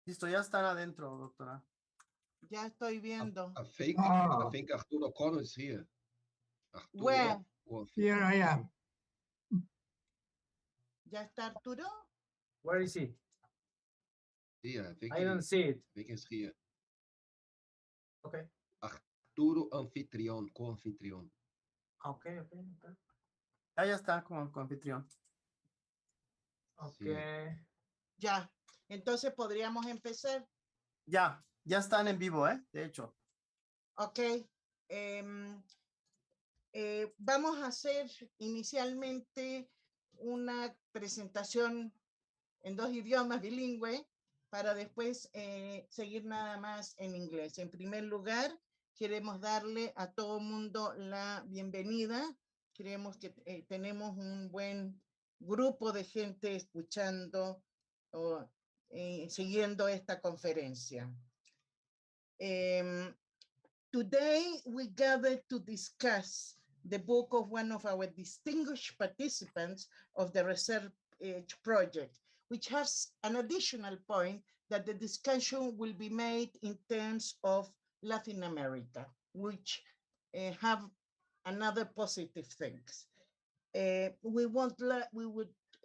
Listo, ya están adentro, doctora. Ya estoy viendo. I think Arturo O'Connor is here. Arturo, Where? Here I am. ¿Ya está Arturo? Where is he? Yeah, I don't see it. I think he's here. Okay. Arturo anfitrión, co-anfitrión. Okay. Ya está como anfitrión. Okay. Ya. Entonces podríamos empezar. Ya están en vivo, de hecho. Ok. Vamos a hacer inicialmente una presentación en 2 idiomas bilingües para después seguir nada más en inglés. En primer lugar, queremos darle a todo mundo la bienvenida. Creemos que tenemos un buen grupo de gente escuchando o siguiendo esta conferencia. Today we gather to discuss the book of one of our distinguished participants of the research project, which has an additional point that the discussion will be made in terms of Latin America, which have another positive things. We would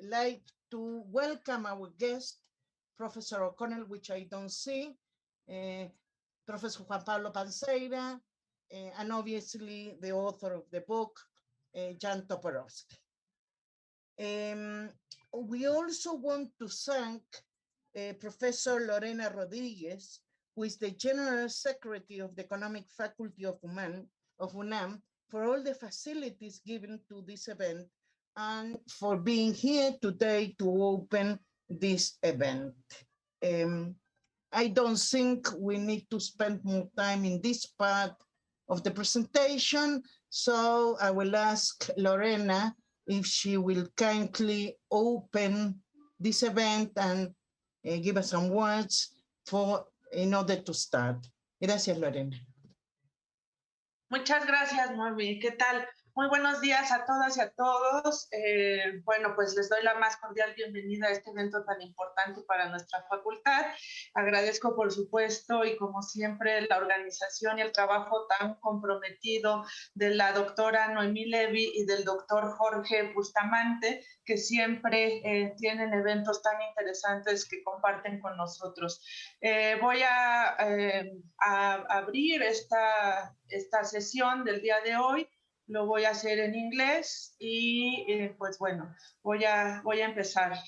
like to welcome our guest, Professor O'Connell, which I don't see, Professor Juan Pablo Panseira, and obviously the author of the book, Jan Toporowski. We also want to thank Professor Lorena Rodriguez, who is the General Secretary of the Economic Faculty of UNAM, for all the facilities given to this event and for being here today to open this event. I don't think we need to spend more time in this part of the presentation, so I will ask Lorena if she will kindly open this event and give us some words in order to start. Gracias, Lorena. Muchas gracias, Noemi. ¿Qué tal? Muy buenos días a todas y a todos. Bueno, pues les doy la más cordial bienvenida a este evento tan importante para nuestra facultad. Agradezco, por supuesto, y como siempre, la organización y el trabajo tan comprometido de la doctora Noemí Levy y del doctor Jorge Bustamante, que siempre tienen eventos tan interesantes que comparten con nosotros. Voy a abrir esta sesión del día de hoy. Lo voy a hacer en inglés y pues bueno, voy a empezar.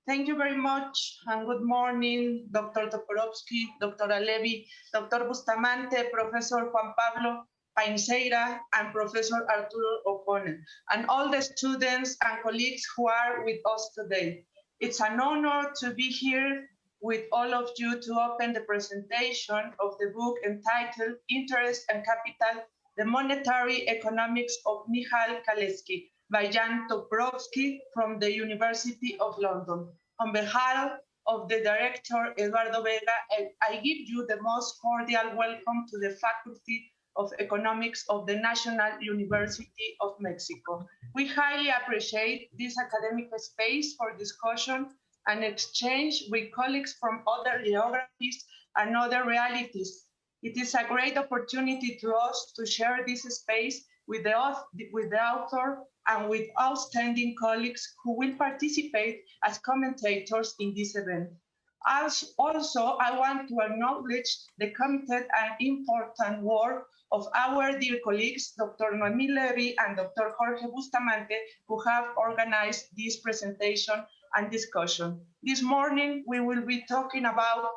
Thank you very much and good morning, Dr. Toporowski, Dr. Levy, Dr. Bustamante, Professor Juan Pablo Panseira, and Professor Arturo O'Connell, and all the students and colleagues who are with us today. It's an honor to be here with all of you to open the presentation of the book entitled Interest and Capital, The Monetary Economics of Michal Kalecki by Jan Toporowski from the University of London. On behalf of the director, Eduardo Vega, I give you the most cordial welcome to the Faculty of Economics of the National University of Mexico. We highly appreciate this academic space for discussion and exchange with colleagues from other geographies and other realities. It is a great opportunity to us to share this space with the author and with outstanding colleagues who will participate as commentators in this event. Also, I want to acknowledge the committed and important work of our dear colleagues, Dr. Noemí Levy and Dr. Jorge Bustamante, who have organized this presentation and discussion. This morning, we will be talking about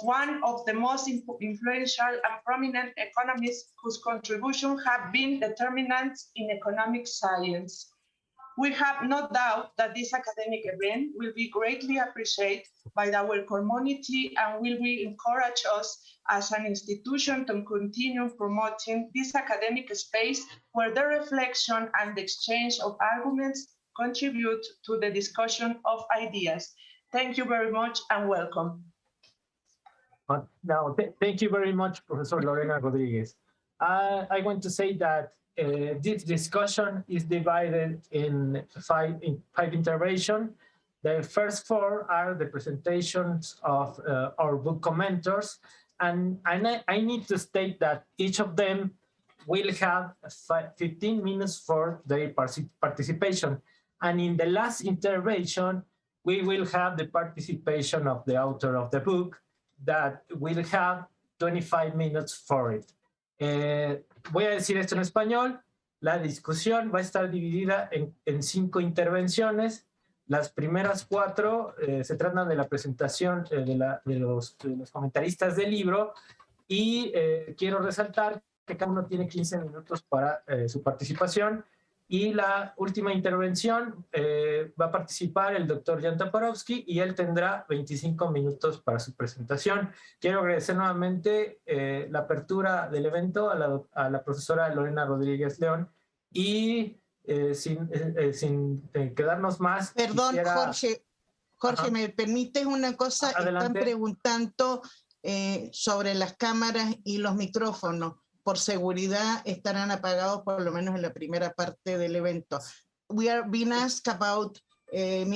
one of the most influential and prominent economists whose contributions have been determinants in economic science. We have no doubt that this academic event will be greatly appreciated by our community and will encourage us as an institution to continue promoting this academic space where the reflection and the exchange of arguments contribute to the discussion of ideas. Thank you very much and welcome. Now, thank you very much, Professor Lorena Rodriguez. I want to say that this discussion is divided in five interventions. The first four are the presentations of our book commenters, and I need to state that each of them will have 15 minutes for their participation. And in the last intervention, we will have the participation of the author of the book that will have 25 minutes for it. Voy a decir esto en español. La discusión va a estar dividida en 5 intervenciones. Las primeras 4 se tratan de la presentación de los comentaristas del libro, y quiero resaltar que cada uno tiene 15 minutos para su participación. Y la última intervención va a participar el doctor Toporowski, y él tendrá 25 minutos para su presentación. Quiero agradecer nuevamente la apertura del evento a la profesora Lorena Rodríguez León, y sin quedarnos más. Perdón, quisiera... Jorge, ¿me permites una cosa? Adelante. Están preguntando sobre las cámaras y los micrófonos. Por seguridad estarán apagados por lo menos en la primera parte del evento. We are being asked about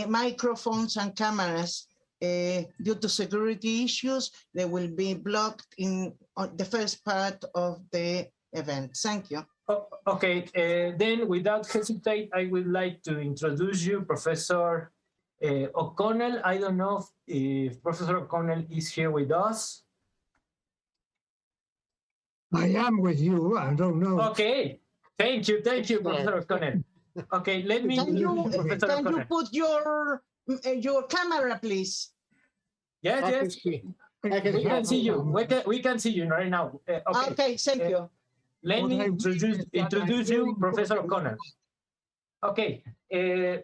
microphones and cameras. Due to security issues, they will be blocked in the first part of the event. Thank you. Oh, okay, then without hesitate, I would like to introduce you, Professor O'Connell. I don't know if Professor O'Connell is here with us. I am with you. I don't know. Okay, thank you, Professor O'Connell. Okay, let me. Can you put your camera, please? Yes. We can see you. We can see you right now. Okay, thank you. Let me introduce you, Professor O'Connell. Okay,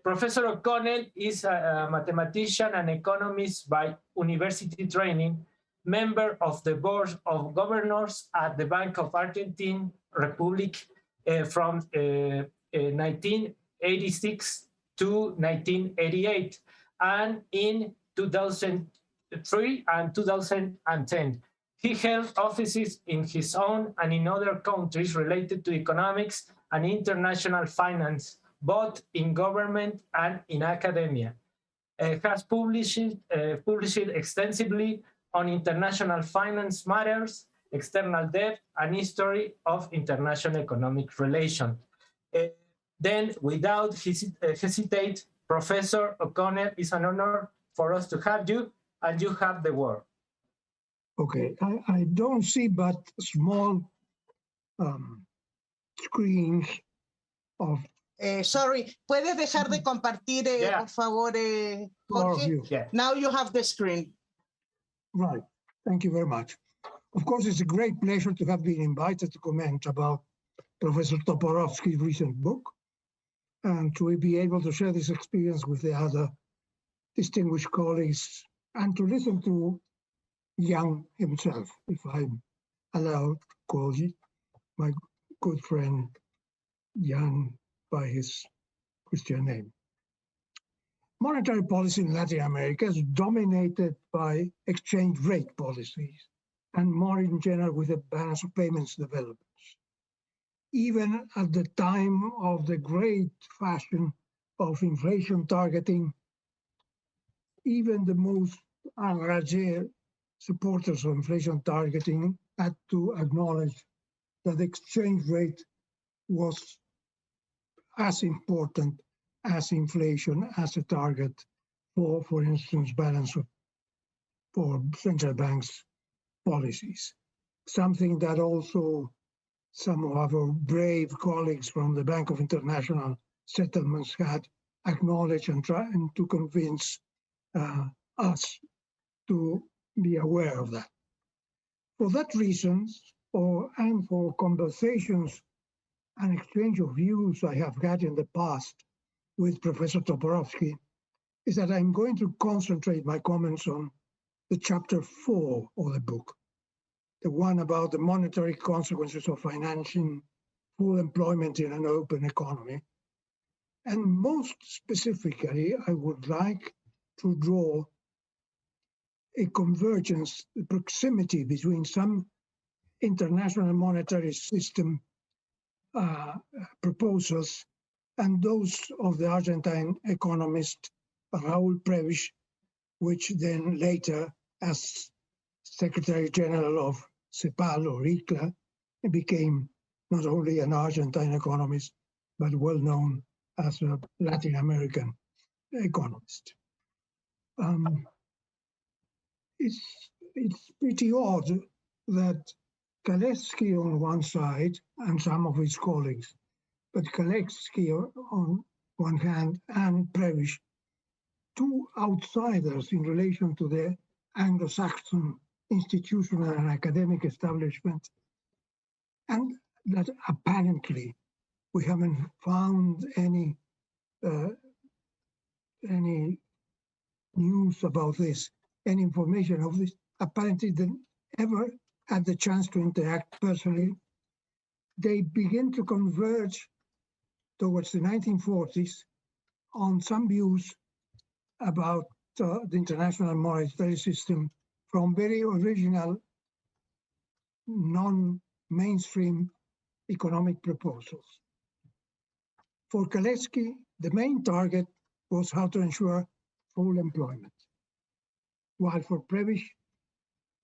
Professor O'Connell is a mathematician and economist by university training, member of the Board of Governors at the Bank of Argentine Republic from 1986 to 1988, and in 2003 and 2010. He held offices in his own and in other countries related to economics and international finance, both in government and in academia. Has published extensively on international finance matters, external debt, and history of international economic relations. Then, without hesitate, Professor O'Connell, it's an honor for us to have you, and you have the word. Okay, I don't see but small screens of... Sorry, ¿puedes dejar de compartir, por favor, Jorge? Yeah. Now you have the screen. Right, thank you very much. Of course, it's a great pleasure to have been invited to comment about Professor Toporowski's recent book, and to be able to share this experience with the other distinguished colleagues, and to listen to Jan himself, if I'm allowed to call you, my good friend Jan by his Christian name. Monetary policy in Latin America is dominated by exchange rate policies, and more in general with the balance of payments developments. Even at the time of the great fashion of inflation targeting, even the most enragé supporters of inflation targeting had to acknowledge that the exchange rate was as important as inflation as a target for instance, balance for central banks' policies. Something that also some of our brave colleagues from the Bank of International Settlements had acknowledged and trying to convince us to be aware of that. For that reason, and for conversations and exchange of views I have had in the past with Professor Toporowski, is that I'm going to concentrate my comments on the chapter 4 of the book, the one about the monetary consequences of financing full employment in an open economy. And most specifically, I would like to draw a convergence, the proximity between some international monetary system proposals and those of the Argentine economist Raúl Prebisch, which then later, as Secretary General of CEPAL or ICLA, became not only an Argentine economist, but well known as a Latin American economist. It's pretty odd that Kalecki on one side and some of his colleagues, but Kalecki on one hand and Prebisch, two outsiders in relation to the Anglo-Saxon institutional and academic establishment, and that apparently we haven't found any news about this, any information of this. Apparently, they ever had the chance to interact personally. They begin to converge towards the 1940s on some views about the international monetary system from very original, non-mainstream economic proposals. For Kalecki, the main target was how to ensure full employment, while for Prebisch,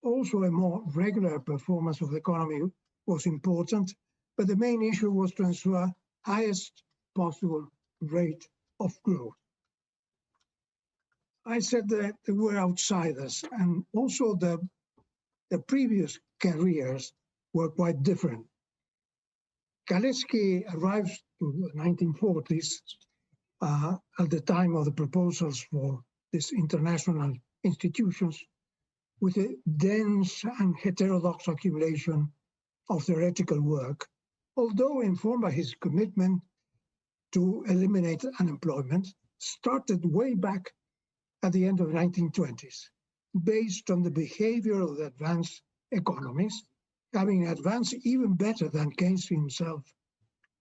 also a more regular performance of the economy was important, but the main issue was to ensure highest possible rate of growth. I said that they were outsiders, and also the previous careers were quite different. Kalecki arrives to the 1940s at the time of the proposals for these international institutions with a dense and heterodox accumulation of theoretical work, although informed by his commitment to eliminate unemployment, started way back at the end of the 1920s, based on the behavior of the advanced economies, having advanced even better than Keynes himself,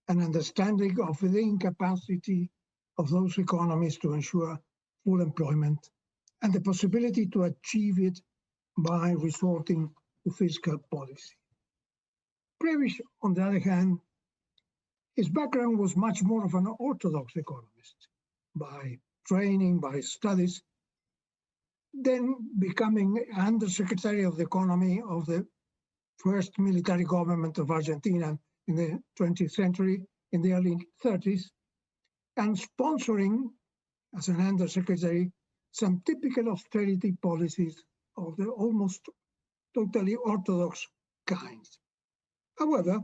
an understanding of the incapacity of those economies to ensure full employment and the possibility to achieve it by resorting to fiscal policy. Prebisch, on the other hand, his background was much more of an orthodox economist, by training, by studies, then becoming Undersecretary of the Economy of the first military government of Argentina in the 20th century, in the early 30s, and sponsoring, as an Undersecretary, some typical austerity policies of the almost totally orthodox kind. However,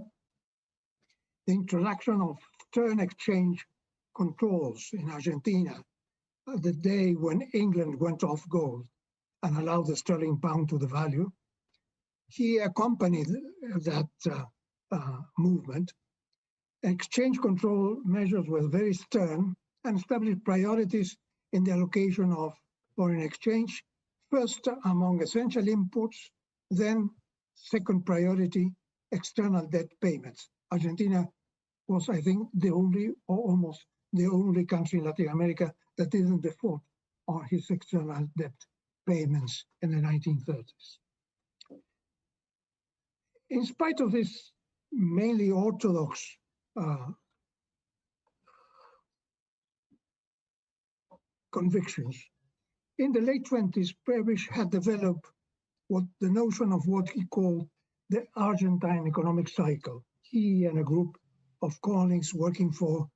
the introduction of stern exchange controls in Argentina, the day when England went off gold and allowed the sterling pound to devalue, he accompanied that movement. Exchange control measures were very stern and established priorities in the allocation of foreign exchange, first among essential imports, then second priority, external debt payments. Argentina was, I think, the only, or almost the only country in Latin America that didn't default on his external debt payments in the 1930s. In spite of this mainly orthodox convictions, in the late 20s, Prebisch had developed the notion of what he called the Argentine economic cycle. He and a group of colleagues working for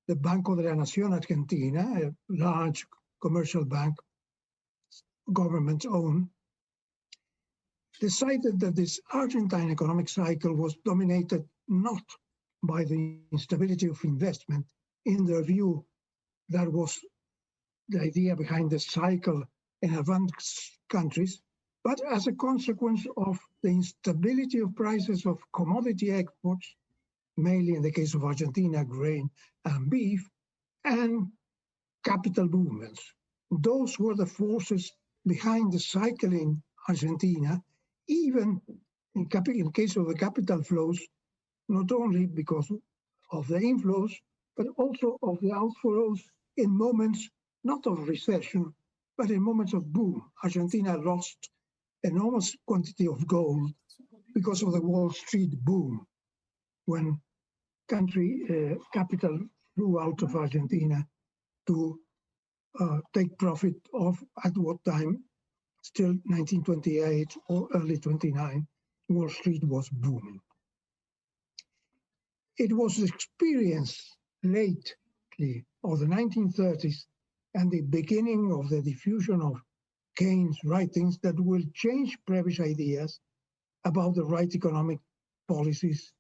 the Banco de la Nación Argentina, a large commercial bank, government-owned, decided that this Argentine economic cycle was dominated not by the instability of investment. In their view, that was the idea behind the cycle in advanced countries, but as a consequence of the instability of prices of commodity exports, mainly in the case of Argentina, grain and beef, and capital movements. Those were the forces behind the cycle in Argentina, even in case of the capital flows, not only because of the inflows, but also of the outflows in moments not of recession, but in moments of boom. Argentina lost enormous quantity of gold because of the Wall Street boom, when country capital flew out of Argentina to take profit of at what time, still 1928 or early 29, Wall Street was booming. It was the experience lately of the 1930s and the beginning of the diffusion of Keynes' writings that will change Prebisch ideas about the right economic policies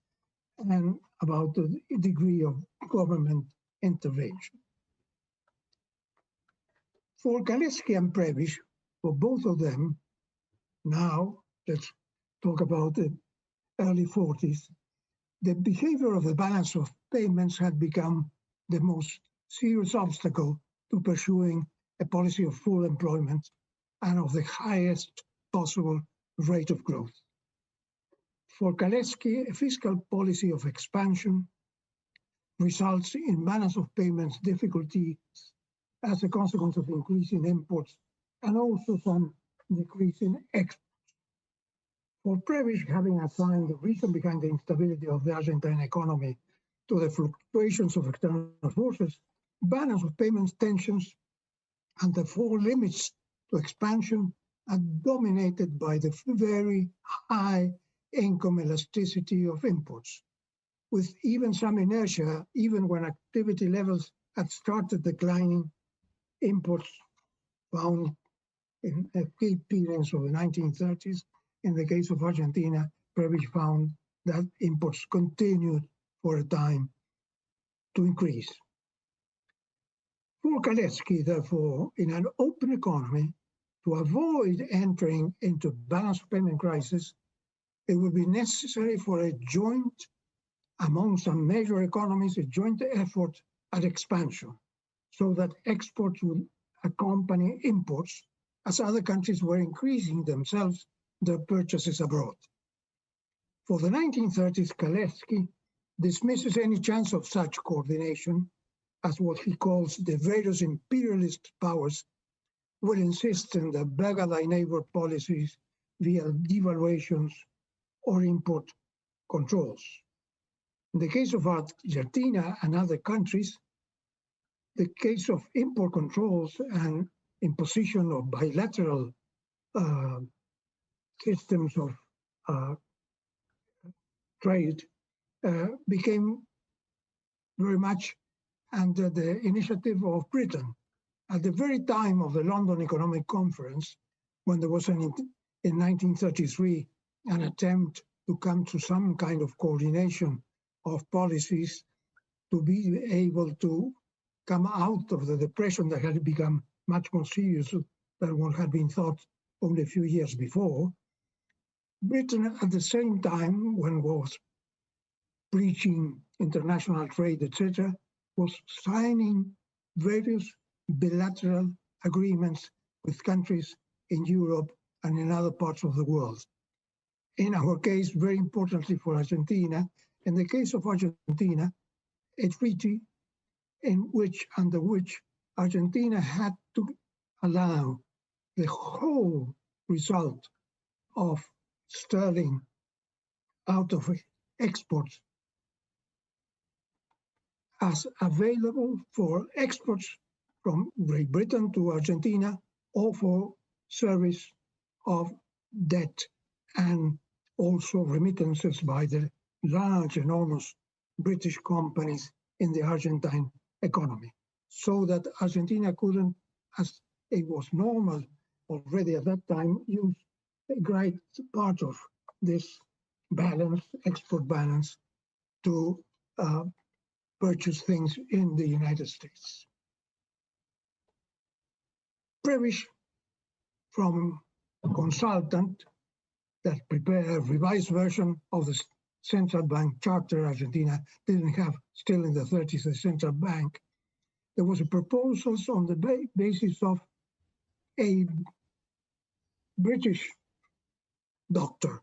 and about the degree of government intervention. For Kalecki and Prebisch, for both of them, now let's talk about the early 40s, the behavior of the balance of payments had become the most serious obstacle to pursuing a policy of full employment and of the highest possible rate of growth. For Kalecki, a fiscal policy of expansion results in balance of payments difficulties as a consequence of increasing imports and also some decrease in exports. For Prebisch, having assigned the reason behind the instability of the Argentine economy to the fluctuations of external forces, balance of payments tensions and the four limits to expansion are dominated by the very high income elasticity of imports, with even some inertia, even when activity levels had started declining. Imports found in key periods of the 1930s. In the case of Argentina, Prebisch found that imports continued for a time to increase. For Kalecki, therefore, in an open economy, to avoid entering into balance of payment crisis, it would be necessary for a joint, among some major economies, a joint effort at expansion, so that exports would accompany imports as other countries were increasing themselves their purchases abroad. For the 1930s, Kalecki dismisses any chance of such coordination as what he calls the various imperialist powers will insist on the beggar thy neighbor policies via devaluations or import controls. In the case of Argentina and other countries, the case of import controls and imposition of bilateral systems of trade became very much under the initiative of Britain. At the very time of the London Economic Conference, when there was in 1933 an attempt to come to some kind of coordination of policies to be able to come out of the depression that had become much more serious than what had been thought only a few years before, Britain at the same time, when was breaching international trade, etc., was signing various bilateral agreements with countries in Europe and in other parts of the world. In our case, very importantly for Argentina, in the case of Argentina, a treaty under which Argentina had to allow the whole result of sterling out of exports as available for exports from Great Britain to Argentina or for service of debt and also remittances by the large, enormous British companies in the Argentine economy, so that Argentina couldn't, as it was normal already at that time, use a great part of this balance, export balance, to purchase things in the United States. Prebisch, from a consultant that prepared a revised version of the central bank charter. Argentina didn't have, still in the 30s, a central bank. There was a proposal on the basis of a British doctor,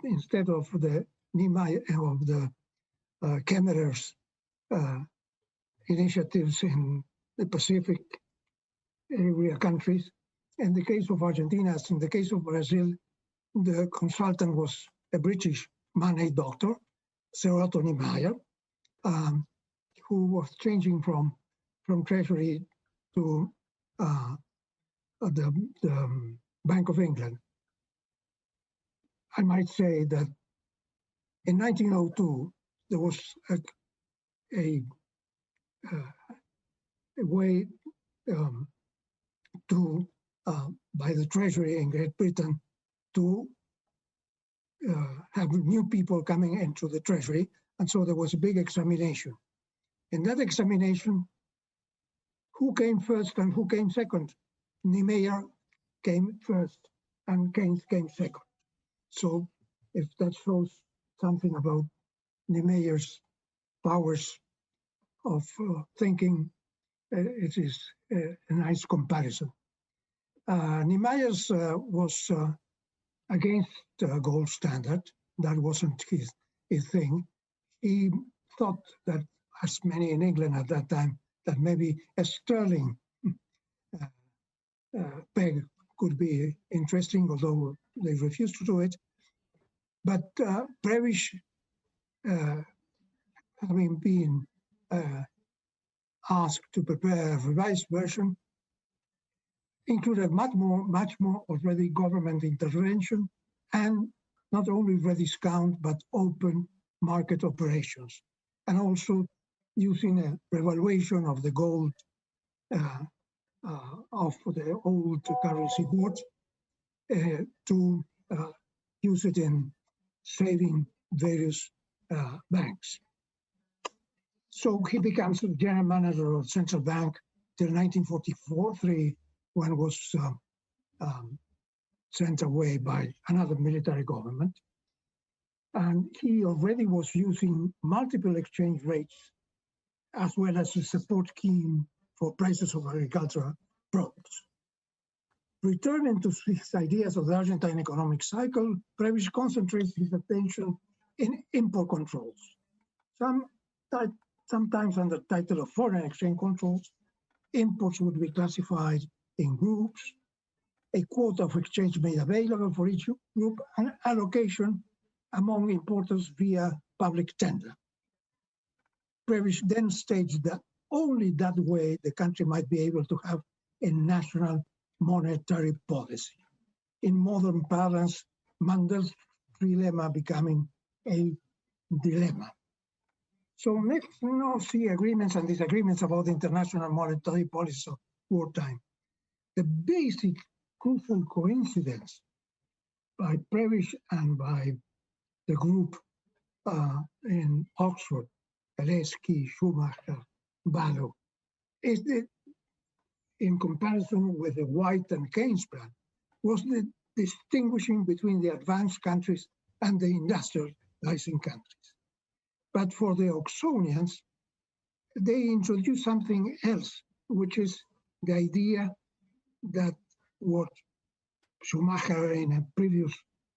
instead of the Niemeyer of the Kemmerer's initiatives in the Pacific area countries. In the case of Argentina, as in the case of Brazil, the consultant was a British money doctor, Sir Otto Niemeyer, who was changing from Treasury to the Bank of England. I might say that in 1902, there was a way by the Treasury in Great Britain to have new people coming into the Treasury. And so there was a big examination. In that examination, who came first and who came second? Niemeyer came first and Keynes came second. So if that shows something about Niemeyer's powers of thinking, it is a nice comparison. Niemeyer's was against the gold standard. That wasn't his thing. He thought that, as many in England at that time, that maybe a sterling peg could be interesting, although they refused to do it. But Prebisch, having been asked to prepare a revised version, included much more already government intervention, and not only rediscount, but open market operations, and also using a revaluation of the gold of the old currency board to use it in saving various banks. So he becomes the general manager of central bank till 1944. One was sent away by another military government. And he already was using multiple exchange rates as well as a support scheme for prices of agricultural products. Returning to his ideas of the Argentine economic cycle, Prebisch concentrates his attention in import controls. Sometimes under the title of foreign exchange controls, imports would be classified in groups, a quota of exchange made available for each group, and allocation among importers via public tender. Prebisch then states that only that way the country might be able to have a national monetary policy. In modern parlance, Mandel's trilemma becoming a dilemma. So let's now see agreements and disagreements about international monetary policy of wartime. The basic crucial coincidence by Prebisch and by the group in Oxford, Kalecki, Schumacher, Ballo, is that in comparison with the White and Keynes plan, was the distinguishing between the advanced countries and the industrializing countries. But for the Oxonians, they introduced something else, which is the idea that what Schumacher in a previous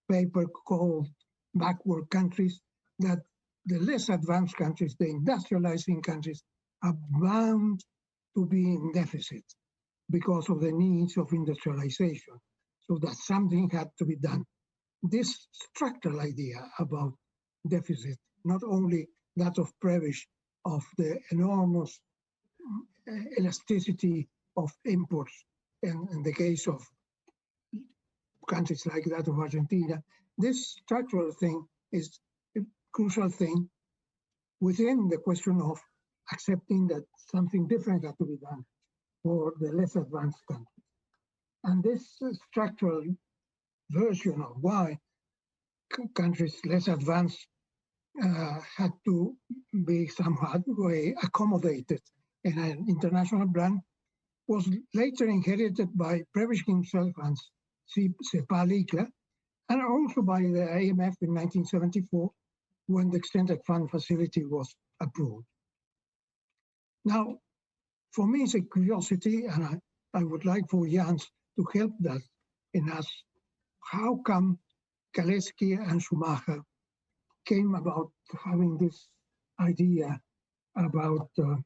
paper called backward countries, that the less advanced countries, the industrializing countries, are bound to be in deficit because of the needs of industrialization, so that something had to be done. This structural idea about deficit, not only that of Prebisch, of the enormous elasticity of imports, and in the case of countries like that of Argentina, this structural thing is a crucial thing within the question of accepting that something different had to be done for the less advanced countries. And this structural version of why countries less advanced had to be somehow accommodated in an international plan was later inherited by Prebisch himself and Cepal-Ikla, and also by the IMF in 1974 when the extended fund facility was approved. Now, for me, it's a curiosity, and I would like for Jans to help that in us. How come Kalecki and Schumacher came about having this idea about the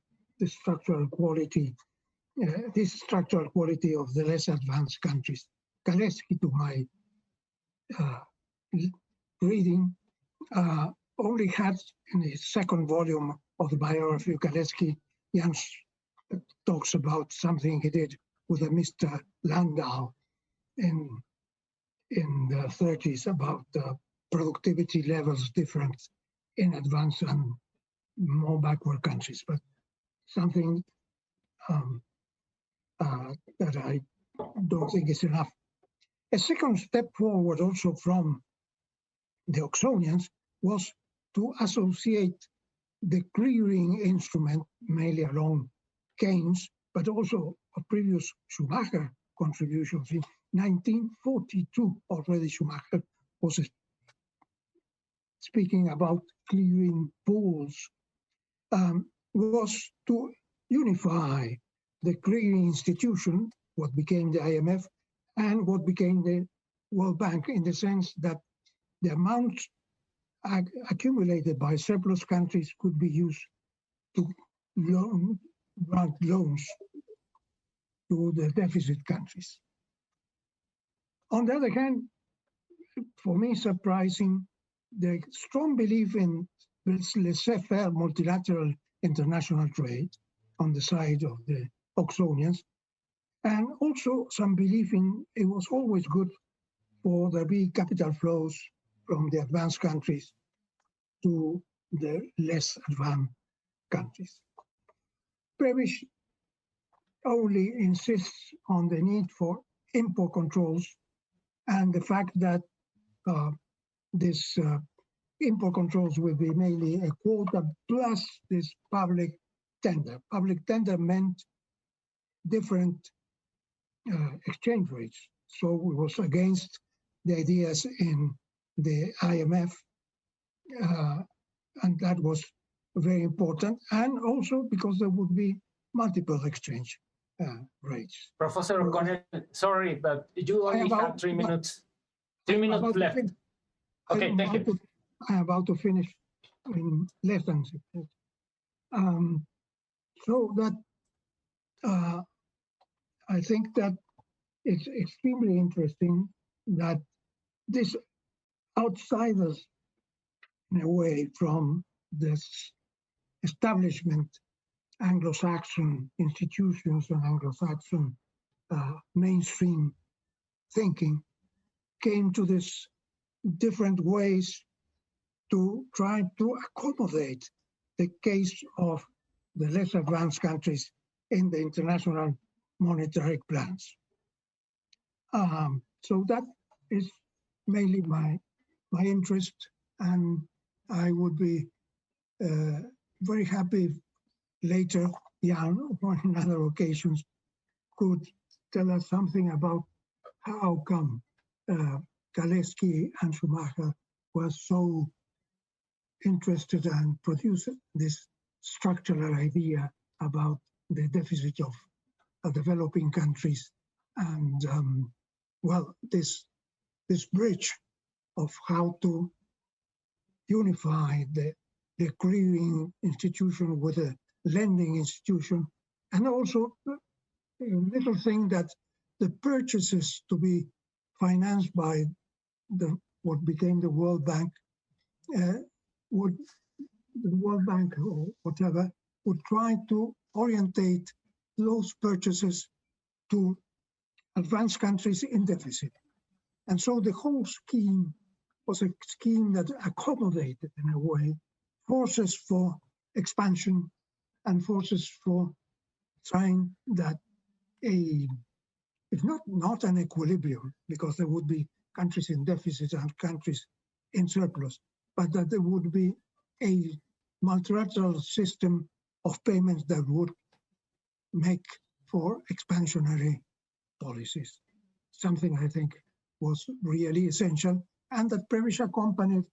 structural quality, this structural quality of the less advanced countries? Kalecki, to my reading, only had in his second volume of the biography of Kalecki, Jans talks about something he did with a Mr. Landau in the 30s about productivity levels different in advanced and more backward countries, but something that I don't think is enough. A second step forward also from the Oxonians was to associate the clearing instrument, mainly along Keynes, but also a previous Schumacher contributions. In 1942, already Schumacher was speaking about clearing pools, was to unify the clearing institution, what became the IMF, and what became the World Bank, in the sense that the amounts accumulated by surplus countries could be used to grant loans to the deficit countries. On the other hand, for me, surprising, the strong belief in laissez-faire multilateral international trade on the side of the Oxonians, and also some belief in it was always good for there be capital flows from the advanced countries to the less advanced countries. Prebisch only insists on the need for import controls and the fact that this import controls will be mainly a quota plus this public tender. Public tender meant different exchange rates. So we was against the ideas in the IMF, and that was very important. And also because there would be multiple exchange rates. Professor O'Connell, sorry, but you only have 3 minutes. 3 minutes left. Okay, thank you. I'm about to finish in less than 6 minutes. So that I think that it's extremely interesting that this outsiders, in a way, from this establishment, Anglo-Saxon institutions and Anglo-Saxon mainstream thinking, came to this different ways to try to accommodate the case of the less advanced countries in the international monetary plans. So that is mainly my interest, and I would be very happy if later Jan, on other occasions, could tell us something about how come Kalecki and Schumacher were so interested and produced this structural idea about the deficit of developing countries, and well, this bridge of how to unify the clearing institution with a lending institution, and also a little thing that the purchases to be financed by what became the World Bank the World Bank or whatever would try to orientate those purchases to advanced countries in deficit. And so the whole scheme was a scheme that accommodated, in a way, forces for expansion and forces for trying that if not an equilibrium, because there would be countries in deficit and countries in surplus, but that there would be a multilateral system of payments that would make for expansionary policies. Something I think was really essential, and that Prebisch accompanied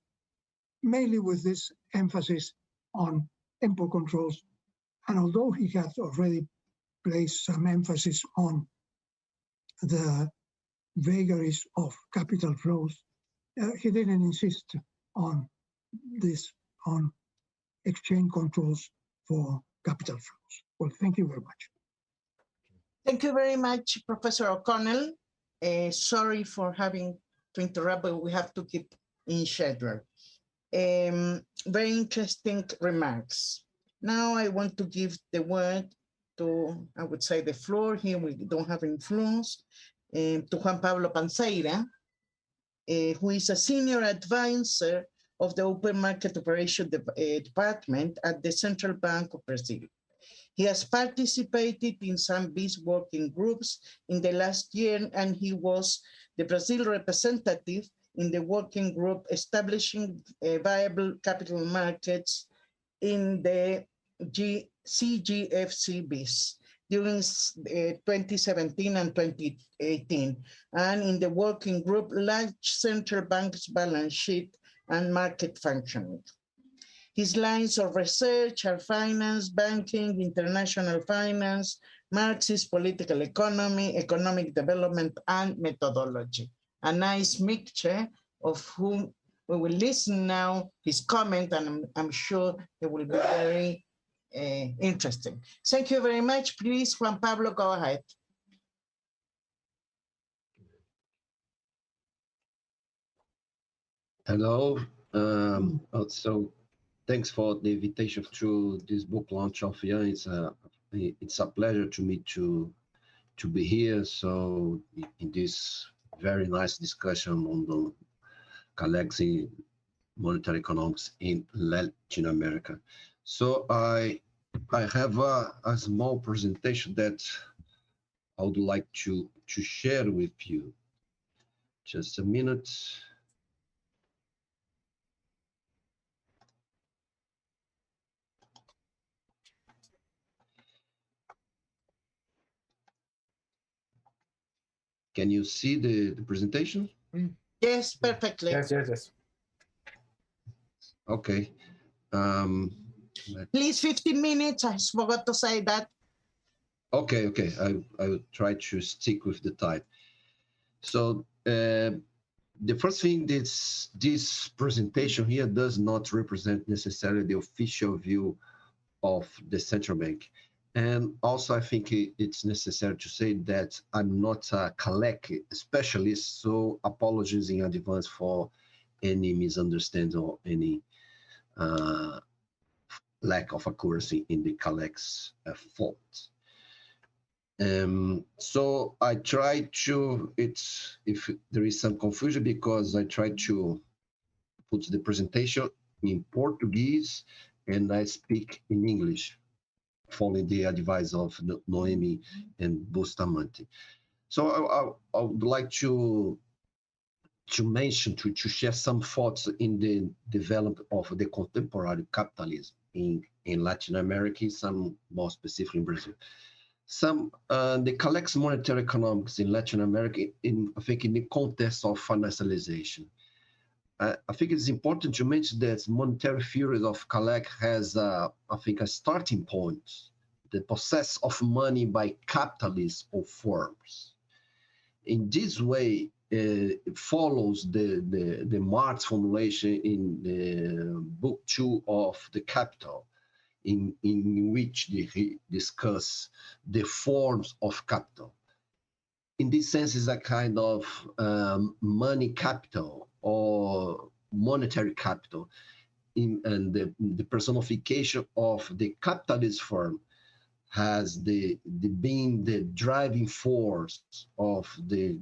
mainly with this emphasis on import controls. And although he had already placed some emphasis on the vagaries of capital flows, he didn't insist on this, on exchange controls for capital flows. Well, thank you very much. Thank you very much, Professor O'Connell. Sorry for having to interrupt, but we have to keep in schedule. Very interesting remarks. Now I want to give the word to, I would say, the floor. Here we don't have influence. To Juan Pablo Panceira, who is a senior advisor of the Open Market Operation Department at the Central Bank of Brazil. He has participated in some BIS working groups in the last year, and he was the Brazil representative in the working group establishing viable capital markets in the CGFC BIS during 2017 and 2018, and in the working group large central bank's balance sheet and market functioning. His lines of research are finance, banking, international finance, Marxist political economy, economic development, and methodology. A nice mixture of whom we will listen now, his comment, and I'm sure it will be very interesting. Thank you very much. Please, Juan Pablo, go ahead. Hello. Also, thanks for the invitation to this book launch of Ian. It's a pleasure to me to be here. So in this very nice discussion on the Kalecki monetary economics in Latin America. So I have a small presentation that I would like to share with you. Just a minute. Can you see the presentation? Yes, perfectly. Yes. Okay. Please, 15 minutes. I forgot to say that. Okay. I will try to stick with the time. So the first thing is this presentation here does not represent necessarily the official view of the central bank. And also, I think it's necessary to say that I'm not a Kalecki specialist, so apologies in advance for any misunderstanding or any lack of accuracy in the Kalecki's font. So I try to, if there is some confusion, because I try to put the presentation in Portuguese and I speak in English, following the advice of Noemi and Bustamante. So I would like to mention, to share some thoughts in the development of the contemporary capitalism in Latin America, some more specifically in Brazil. The Kalecki monetary economics in Latin America, I think in the context of financialization. I think it's important to mention that monetary theory of Kalecki has, I think, a starting point, the possess of money by capitalists or firms. In this way, it follows the Marx formulation in the book 2 of The Capital, in which he discuss the forms of capital. In this sense, it's a kind of money capital or monetary capital, and the personification of the capitalist firm has being the driving force of the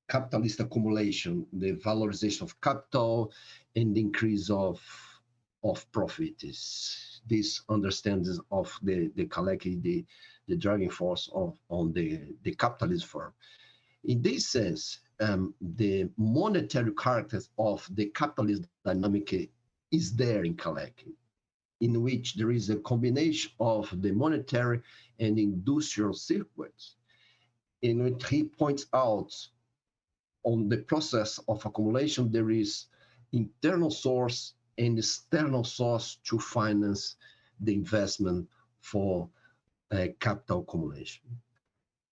capitalist accumulation, the valorization of capital, and the increase of profit. This understanding of the Kalecki, the driving force on the capitalist firm. In this sense, the monetary characters of the capitalist dynamic is there in Kalecki, in which there is a combination of the monetary and industrial circuits, in which he points out on the process of accumulation, there is internal source and external source to finance the investment for capital accumulation.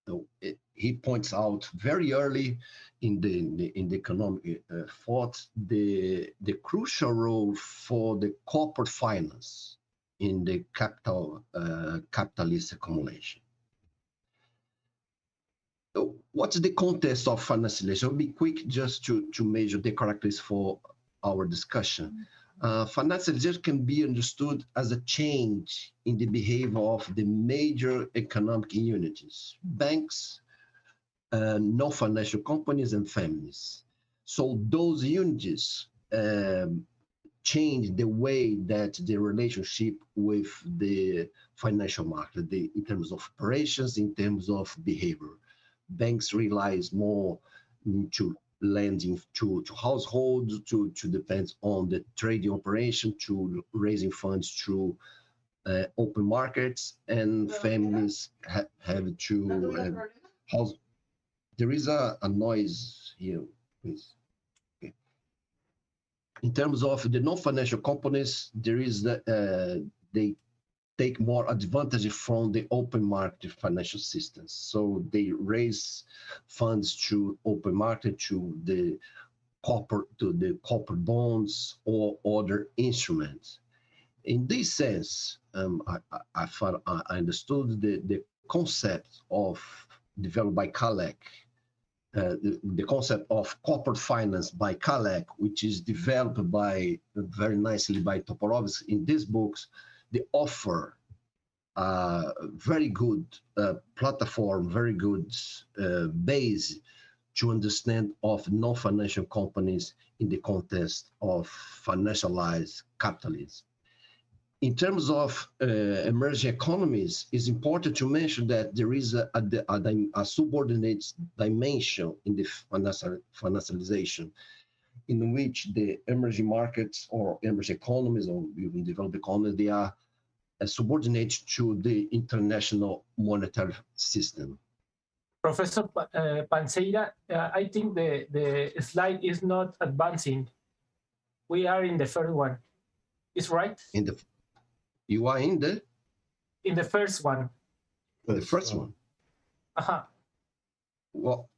So he points out very early in the economic thought the crucial role for the corporate finance in the capitalist accumulation. So what's the context of financialization? I'll be quick just to measure the characteristics for our discussion. Financialization can be understood as a change in the behavior of the major economic units, banks, non-financial companies, and families. So those units change the way that the relationship with the financial market, in terms of operations, in terms of behavior. Banks relies more to lending to households, to depends on the trading operation, to raising funds through open markets, and families have to house. There is a noise here, please. Okay. In terms of the non-financial companies, there is they take more advantage from the open market financial systems. So they raise funds through open market, to the corporate bonds or other instruments. In this sense, I understood the concept of developed by Kalecki, the concept of corporate finance by Kalecki, which is developed by very nicely by Toporowski in these books. They offer very good platform, very good base to understand of non-financial companies in the context of financialized capitalism. In terms of emerging economies, it's important to mention that there is a subordinate dimension in the financialization, in which the emerging markets or emerging economies or even developed economies, they are subordinate to the international monetary system. Professor Panseira, I think the slide is not advancing. We are in the first one. Is right? You are in the first one. The first one. Uh-huh. Well,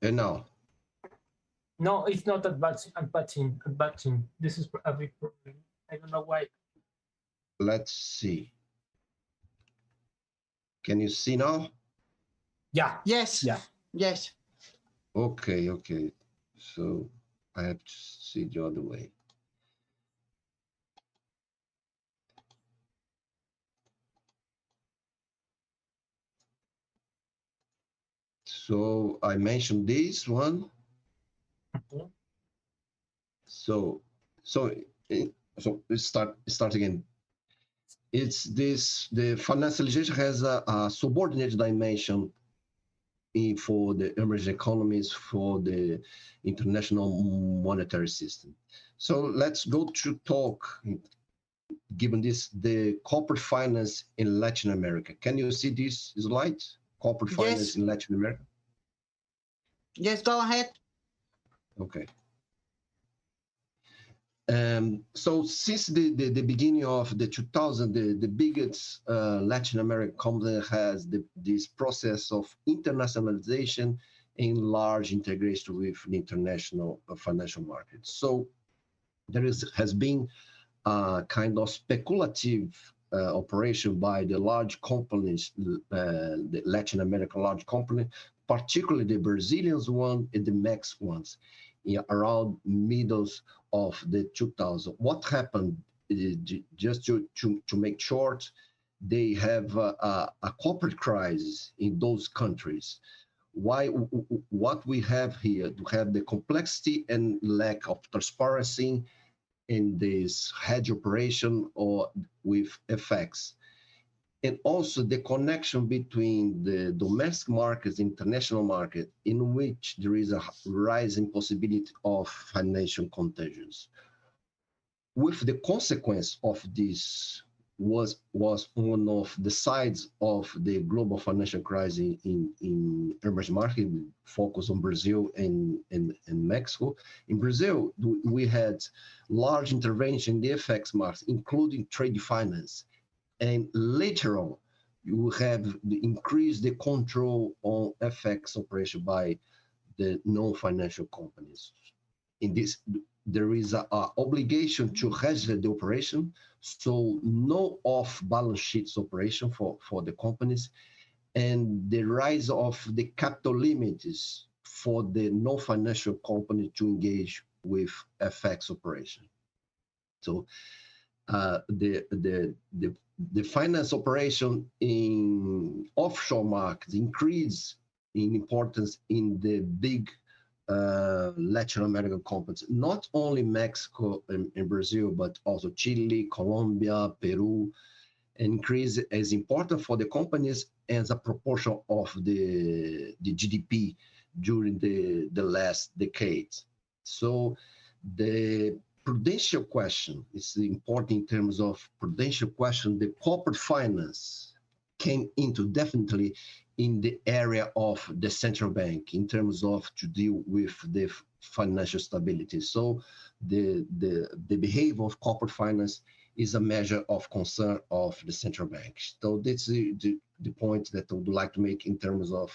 and now? No, it's not advancing. This is a big problem. I don't know why. Let's see. Can you see now? Yeah. Yes. Yeah. Yes. Okay. So I have to see the other way. So I mentioned this one. Mm-hmm. So let's start again. It's this, the financialization has a subordinate dimension for the emerging economies, for the international monetary system. So let's go to talk, given this, the corporate finance in Latin America. Can you see this slide? Corporate finance in Latin America? Yes, go ahead. Okay. So since the beginning of the 2000, the biggest Latin American company has this process of internationalization and large integration with the international financial market. So there has been a kind of speculative operation by the large companies, the Latin American large company, particularly the Brazilian one and the Mexican ones, around middles of the 2000s. What happened, just to make short, they have a corporate crisis in those countries. What we have here, to have the complexity and lack of transparency in this hedge operation or with FX. And also the connection between the domestic markets, international market, in which there is a rising possibility of financial contagions. With the consequence of this was one of the sides of the global financial crisis in emerging market, focus on Brazil and Mexico. In Brazil, we had large intervention in the FX market, including trade finance. And later on, you have increased the control on FX operation by the non-financial companies. In this, there is an obligation to hedge the operation, so no off-balance sheets operation for the companies, and the rise of the capital limits for the non-financial company to engage with FX operation. So the finance operation in offshore markets increase in importance in the big Latin American companies, not only Mexico and Brazil, but also Chile, Colombia, Peru, increase as important for the companies as a proportion of the GDP during the last decades. So the prudential question is important in terms of prudential question. The corporate finance came into definitely in the area of the central bank in terms of to deal with the financial stability. So the behavior of corporate finance is a measure of concern of the central bank. So that's the point that I would like to make in terms of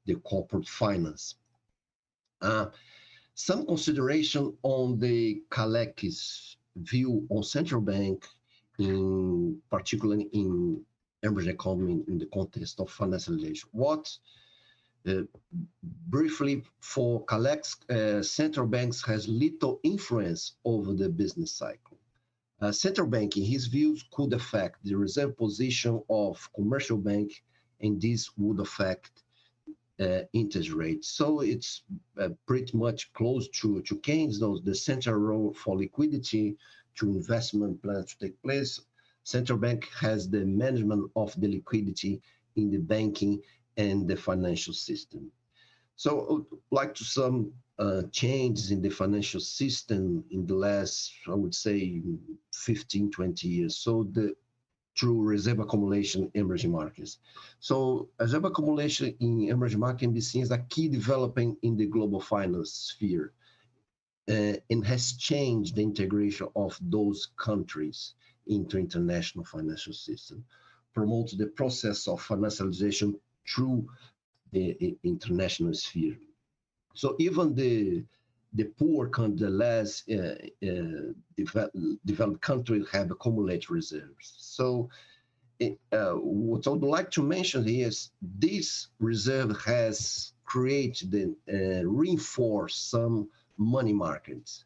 the corporate finance. Some consideration on the Kalecki's view on central bank, particularly in emerging economy in the context of financialization. Briefly, for Kalecki, central banks has little influence over the business cycle. Central bank, in his views, could affect the reserve position of commercial bank, and this would affect interest rates. So it's pretty much close to Keynes, though the central role for liquidity to investment plans to take place. Central bank has the management of the liquidity in the banking and the financial system. So I would like to some changes in the financial system in the last, I would say, 15, 20 years. So through reserve accumulation in emerging markets. So reserve accumulation in emerging markets can be seen as a key development in the global finance sphere and has changed the integration of those countries into international financial system, promotes the process of financialization through the international sphere. So even the poor countries, the less developed countries have accumulated reserves. So what I would like to mention here is this reserve has created and reinforced some money markets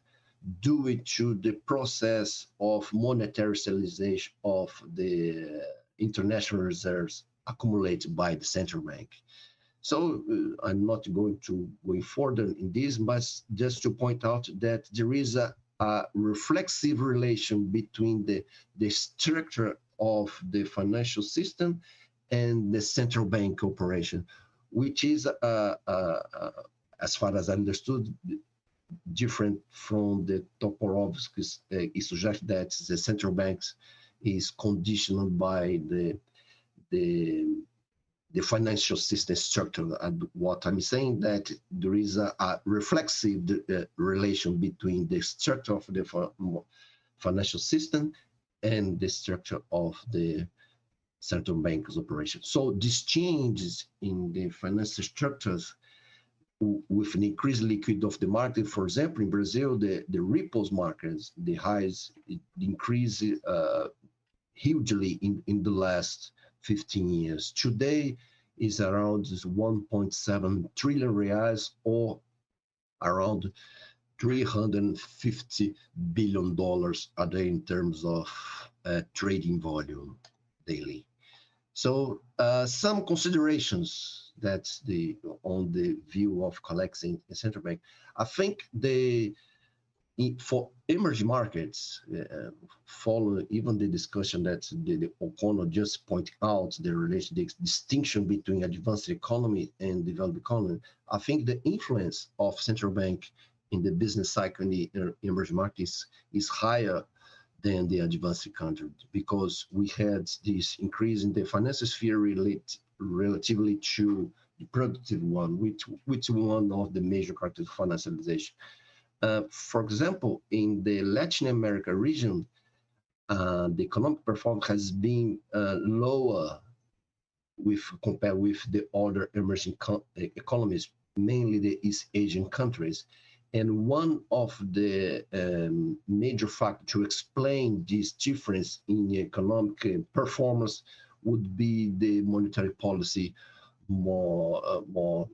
due to the process of monetary stabilization of the international reserves accumulated by the central bank. So I'm not going to go further in this, but just to point out that there is a reflexive relation between the structure of the financial system and the central bank operation, which is, as far as I understood, different from the Toporowski. It suggests that the central banks is conditioned by the financial system structure. And what I'm saying that there is a reflexive relation between the structure of the financial system and the structure of the central bank's operation. So these changes in the financial structures with an increased liquidity of the market, for example, in Brazil, the repos markets, the highs increase hugely in the last 15 years. Today is around 1.7 trillion reais, or around $350 billion a day in terms of trading volume daily. So some considerations that's on the view of collecting the central bank. I think for emerging markets, following even the discussion that the O'Connor just pointed out, the distinction between advanced economy and developed economy, I think the influence of central bank in the business cycle in the emerging markets is higher than the advanced country, because we had this increase in the financial sphere relatively to the productive one, which one of the major characteristics of financialization. For example, in the Latin America region, the economic performance has been lower compared with the other emerging economies, mainly the East Asian countries. And one of the major factors to explain this difference in economic performance would be the monetary policy more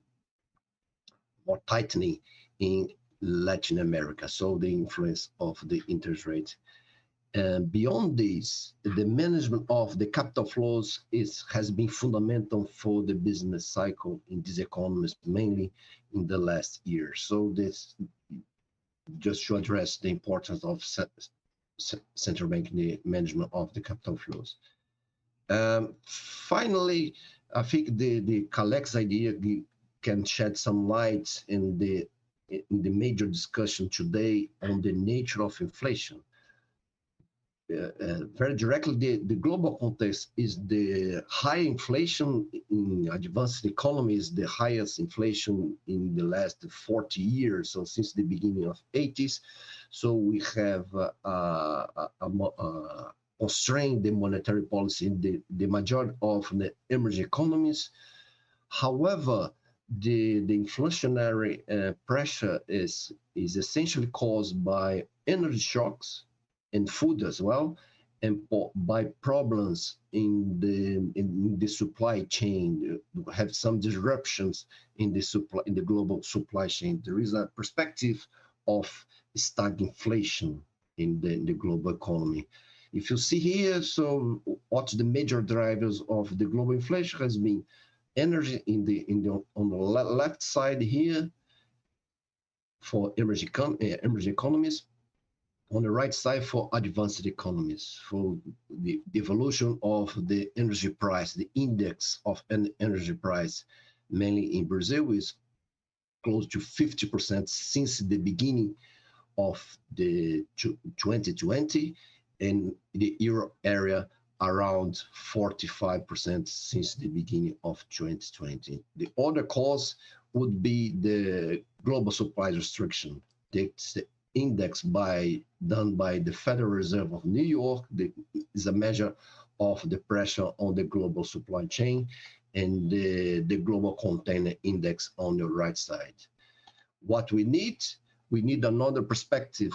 tightening in Latin America. So the influence of the interest rate And beyond this, the management of the capital flows has been fundamental for the business cycle in these economies, mainly in the last year. So this just to address the importance of central bank management of the capital flows. Finally, I think the Kalecki's idea can shed some light in the major discussion today on the nature of inflation. Very directly, the global context is the high inflation in advanced economies, the highest inflation in the last 40 years, so since the beginning of 80s. So we have constrained the monetary policy in the majority of the emerging economies. However, the inflationary pressure is essentially caused by energy shocks and food as well, and by problems in the supply chain. We have some disruptions in the global supply chain. There is a perspective of stagflation in the global economy. If you see here, so what the major drivers of the global inflation has been energy on the left side here for emerging economies. On the right side for advanced economies, for the evolution of the energy price, the index of an energy price, mainly in Brazil, is close to 50% since the beginning of the 2020, and the euro area around 45% since the beginning of 2020. The other cause would be the global supply restriction. That's the index done by the Federal Reserve of New York. Is a measure of the pressure on the global supply chain, and the global container index on the right side. What we need another perspective,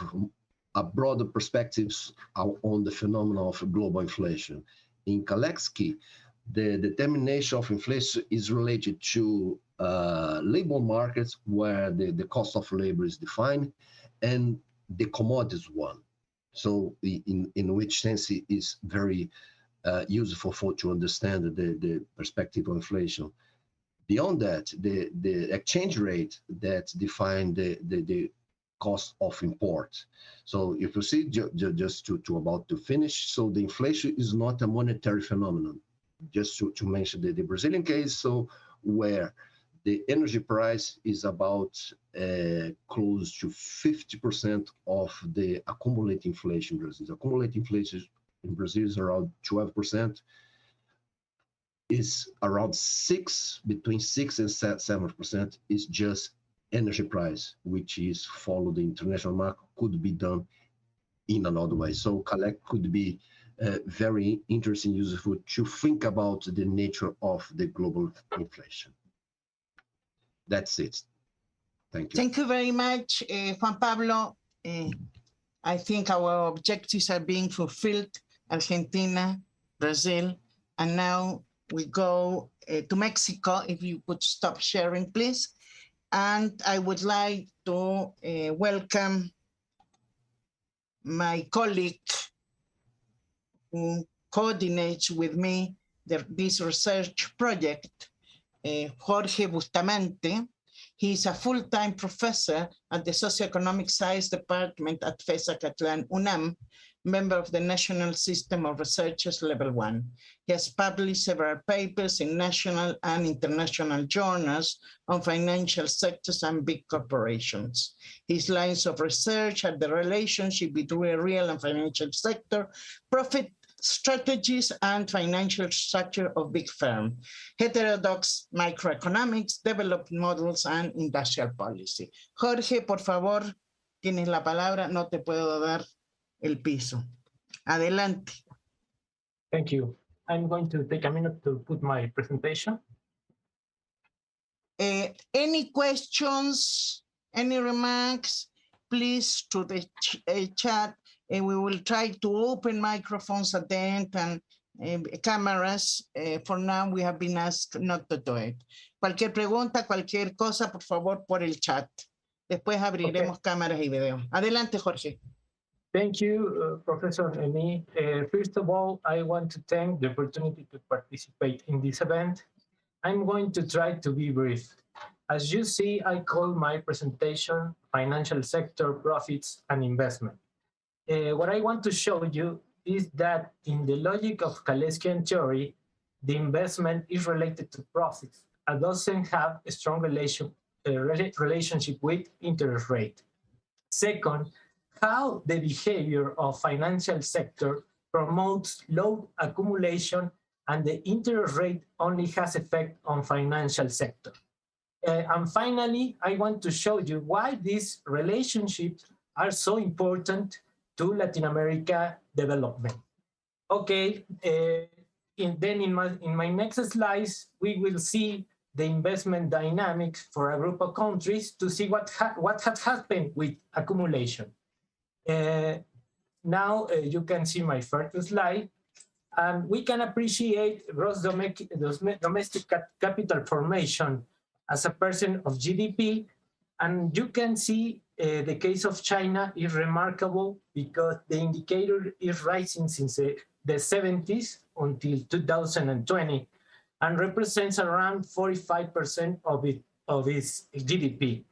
a broader perspective on the phenomenon of global inflation. In Kalecki, the determination of inflation is related to labor markets, where the cost of labor is defined, and the commodities one. So in which sense it is very useful to understand the perspective of inflation. Beyond that, the exchange rate that define the cost of import. So if you see, just to about to finish, so the inflation is not a monetary phenomenon. Just to mention the Brazilian case, so where the energy price is about close to 50% of the accumulated inflation in Brazil. The accumulated inflation in Brazil is around 12%. Is around between 6 and 7% is just energy price, which is follow the international market, could be done in another way. So Kalecki could be very interesting, useful to think about the nature of the global inflation. That's it. Thank you. Thank you very much, Juan Pablo. I think our objectives are being fulfilled. Argentina, Brazil, and now we go to Mexico. If you could stop sharing, please. And I would like to welcome my colleague who coordinates with me this research project, Jorge Bustamante. He is a full-time professor at the Socioeconomic Science Department at FES Acatlán, UNAM, member of the National System of Researchers Level 1. He has published several papers in national and international journals on financial sectors and big corporations. His lines of research are the relationship between real and financial sector, profit strategies, and financial structure of big firms, heterodox microeconomics, developed models, and industrial policy. Jorge, por favor, tienes la palabra. No te puedo dar el piso. Adelante. Thank you. I'm going to take a minute to put my presentation. Any questions, any remarks, please to the chat. We will try to open microphones at the end and cameras. For now, we have been asked not to do it. Cualquier pregunta, cualquier cosa, por favor, por el chat. Después abriremos cámaras y video. Adelante, Jorge. Thank you, Professor Eni. First of all, I want to thank the opportunity to participate in this event. I'm going to try to be brief. As you see, I call my presentation Financial Sector Profits and Investment. What I want to show you is that in the logic of Kaleckian theory, the investment is related to profits and doesn't have a strong relationship with interest rate. Second, how the behavior of financial sector promotes low accumulation and the interest rate only has effect on financial sector. And finally, I want to show you why these relationships are so important to Latin America development. Okay, in my next slides, we will see the investment dynamics for a group of countries to see what has happened with accumulation. Now you can see my first slide, and we can appreciate gross domestic capital formation as a percent of GDP, and you can see the case of China is remarkable because the indicator is rising since the 70s until 2020 and represents around 45% of its GDP.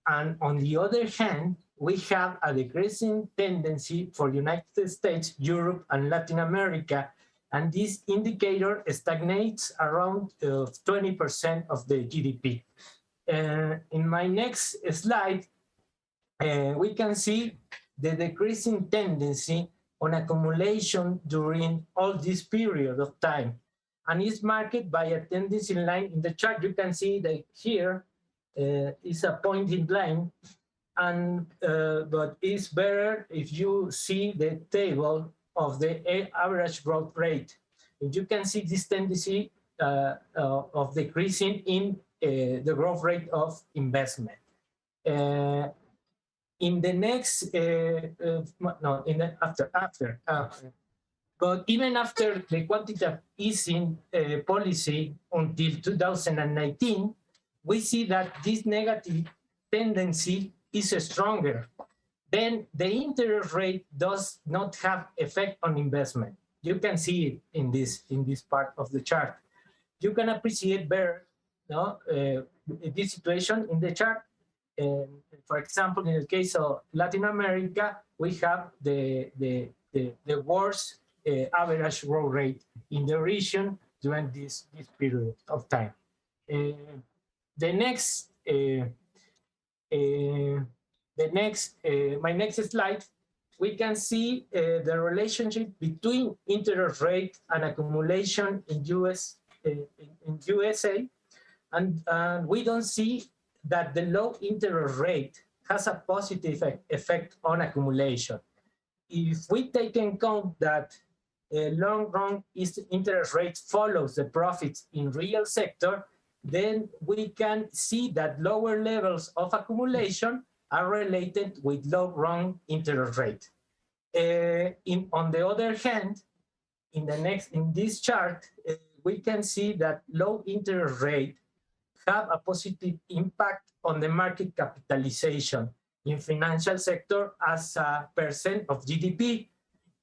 And on the other hand, we have a decreasing tendency for the United States, Europe, and Latin America, and this indicator stagnates around 20% of the GDP. In my next slide, we can see the decreasing tendency on accumulation during all this period of time. And it's marked by a tendency line in the chart. You can see that here is a pointing line, and but it's better if you see the table of the average growth rate. And you can see this tendency of decreasing in the growth rate of investment. In the next, but even after the quantitative easing policy until 2019, we see that this negative tendency is stronger. Then the interest rate does not have effect on investment. You can see it in this part of the chart. You can appreciate better this situation in the chart. For example, in the case of Latin America, we have the worst average growth rate in the region during this period of time. My next slide, we can see the relationship between interest rate and accumulation in USA, and we don't see that the low interest rate has a positive effect on accumulation. If we take in account that long-run interest rate follows the profits in real sector, then we can see that lower levels of accumulation are related with low-run interest rate. On the other hand, in this chart, we can see that low interest rate have a positive impact on the market capitalization in financial sector as a percent of GDP,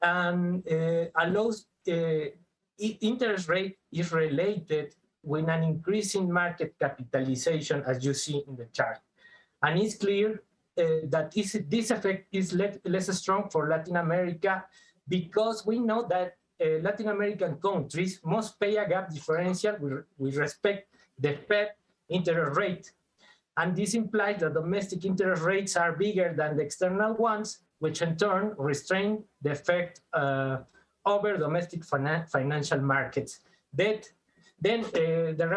and allows interest rate is related with an increasing market capitalization, as you see in the chart. And it's clear that this effect is less strong for Latin America, because we know that Latin American countries must pay a gap differential with respect to the Fed interest rate. And this implies that domestic interest rates are bigger than the external ones, which in turn restrain the effect over domestic financial markets. Then the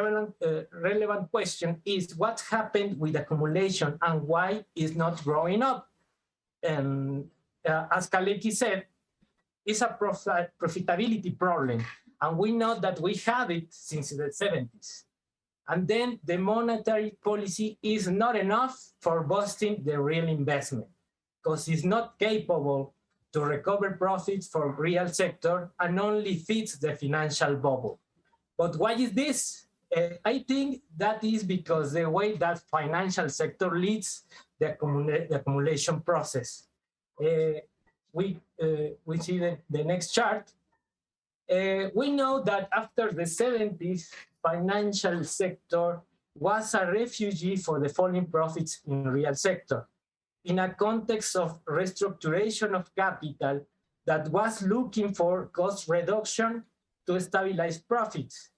relevant question is what happened with accumulation and why it's not growing up? And as Kalecki said, it's a profitability problem. And we know that we have it since the 70s. And then the monetary policy is not enough for boosting the real investment, because it's not capable to recover profits for real sector and only feeds the financial bubble. But why is this? I think that is because the way that financial sector leads the accumulation process. we see the next chart. We know that after the 70s, financial sector was a refugee for the falling profits in real sector, in a context of restructuration of capital that was looking for cost reduction to stabilize profits.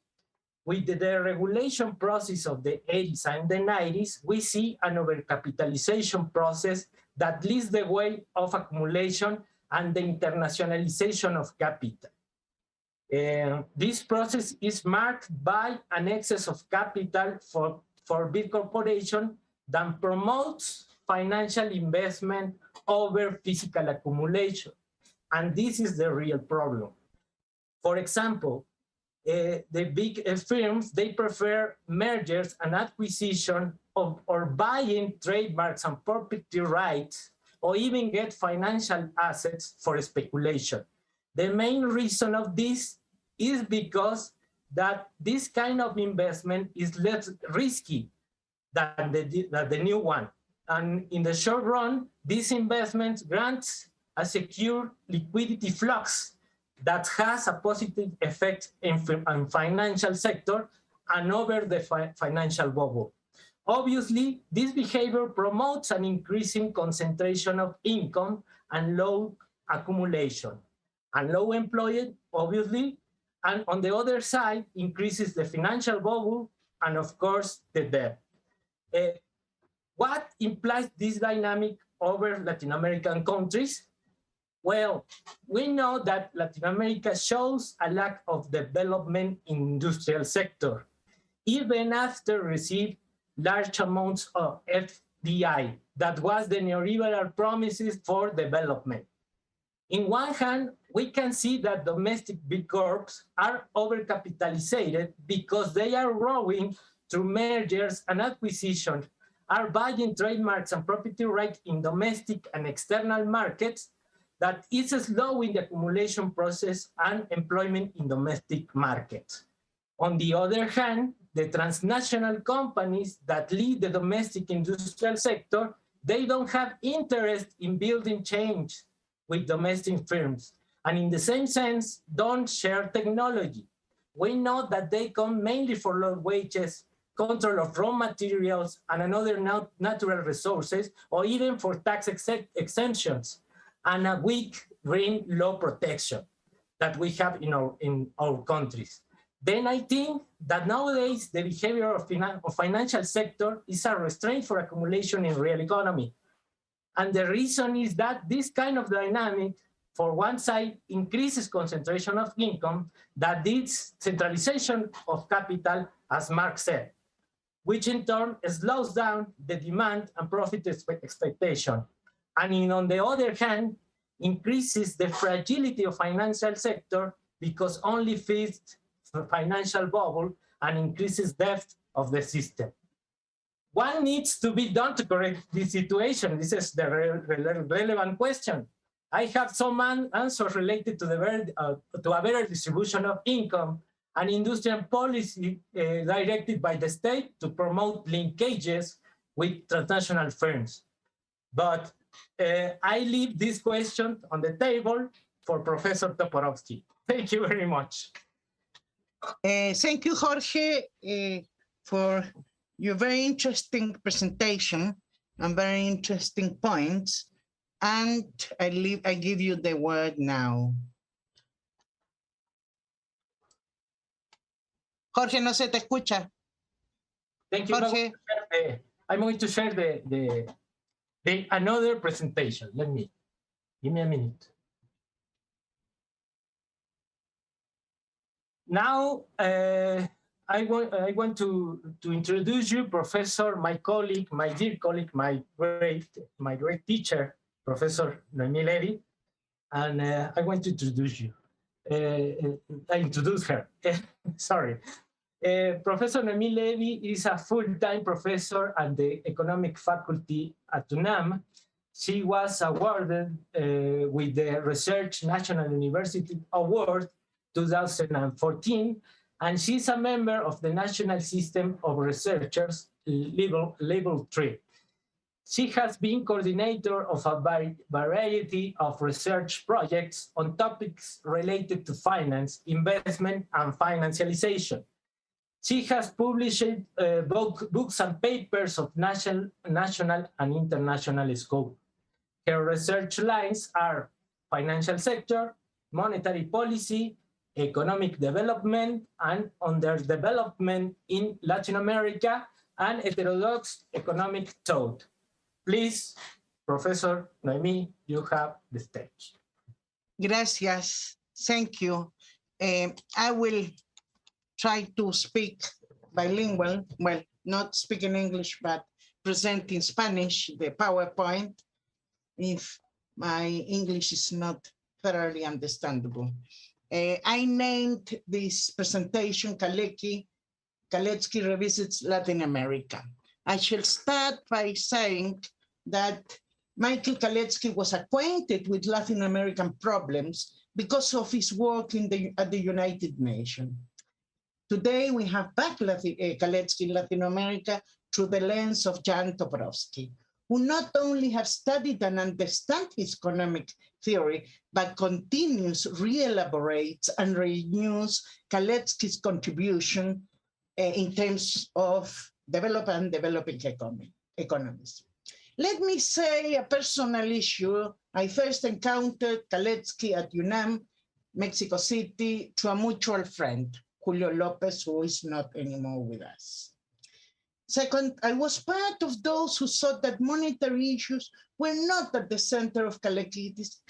With the regulation process of the 80s and the 90s, we see an overcapitalization process that leads the way of accumulation and the internationalization of capital. This process is marked by an excess of capital for big corporations that promotes financial investment over physical accumulation. And this is the real problem. For example, the big firms, they prefer mergers and acquisition or buying trademarks and property rights, or even get financial assets for speculation. The main reason of this is because that this kind of investment is less risky than the new one. And in the short run, this investment grants a secure liquidity flux that has a positive effect in financial sector and over the financial bubble. Obviously, this behavior promotes an increasing concentration of income and low accumulation. And low employed, obviously, and on the other side, increases the financial bubble and, of course, the debt. What implies this dynamic over Latin American countries? Well, we know that Latin America shows a lack of development in industrial sector, even after receiving large amounts of FDI. That was the neoliberal promises for development. In one hand, we can see that domestic big corps are overcapitalized because they are growing through mergers and acquisitions, are buying trademarks and property rights in domestic and external markets, that is slowing the accumulation process and employment in domestic markets. On the other hand, the transnational companies that lead the domestic industrial sector, they don't have interest in building change with domestic firms, and in the same sense, don't share technology. We know that they come mainly for low wages, control of raw materials and another natural resources, or even for tax exemptions, and a weak green law protection that we have in our countries. Then I think that nowadays the behavior of financial sector is a restraint for accumulation in real economy. And the reason is that this kind of dynamic, for one side, increases concentration of income, that leads centralization of capital, as Marx said, which in turn slows down the demand and profit expectation. And on the other hand, increases the fragility of financial sector because only feeds the financial bubble and increases depth of the system. What needs to be done to correct this situation? This is the relevant question. I have some answers related to a better distribution of income and industrial policy directed by the state to promote linkages with transnational firms. But I leave this question on the table for Professor Toporowski. Thank you very much. Thank you, Jorge, for your very interesting presentation and very interesting points. And I give you the word now. Jorge, no se te escucha. Thank you. Jorge. I'm going to share another presentation. Give me a minute. Now, I want to introduce you, Professor, my colleague, my dear colleague, my great teacher, Professor Noemi Levy, and I want to introduce you. I introduce her. Sorry. Professor Noemi Levy is a full-time professor at the economic faculty at UNAM. She was awarded with the Research National University Award 2014, and she's a member of the National System of Researchers, Level 3. She has been coordinator of a variety of research projects on topics related to finance, investment, and financialization. She has published books and papers of national and international scope. Her research lines are financial sector, monetary policy, economic development, and underdevelopment in Latin America, and heterodox economic thought. Please, Professor Noemi, you have the stage. Gracias. Thank you. I will try to speak bilingual. Well, not speaking English, but present in Spanish, the PowerPoint, if my English is not thoroughly understandable. I named this presentation Kalecki Revisits Latin America. I shall start by saying that Michal Kalecki was acquainted with Latin American problems because of his work at the United Nations. Today, we have back Kalecki in Latin America through the lens of Jan Toporowski, who not only have studied and understand his economic theory, but continues, re-elaborates, and renews Kalecki's contribution in terms of developing economies. Let me say a personal issue. I first encountered Kalecki at UNAM, Mexico City, through a mutual friend, Julio Lopez, who is not anymore with us. Second, I was part of those who thought that monetary issues were not at the center of Kalecki's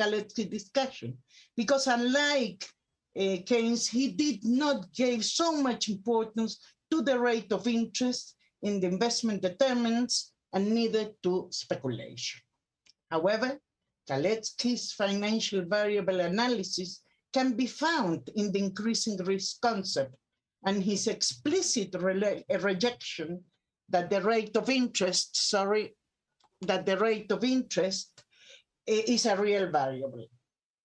discussion, because unlike Keynes, he did not give so much importance to the rate of interest in the investment determinants and neither to speculation. However, Kalecki's financial variable analysis can be found in the increasing risk concept and his explicit rejection that the rate of interest, is a real variable,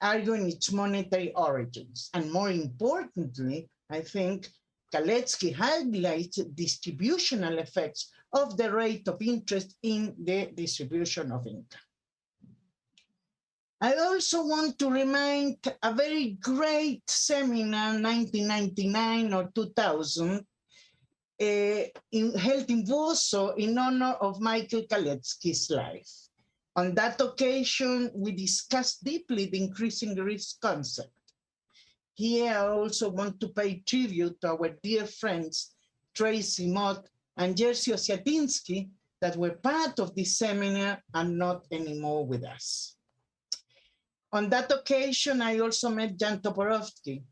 arguing its monetary origins. And more importantly, I think Kalecki highlights distributional effects of the rate of interest in the distribution of income. I also want to remind a very great seminar, 1999 or 2000, held in Warsaw in honor of Michal Kalecki's life. On that occasion, we discussed deeply the increasing risk concept. Here, I also want to pay tribute to our dear friends, Tracy Mott and Jerzy Osiatinski, that were part of this seminar and not anymore with us. On that occasion, I also met Jan Toporowski,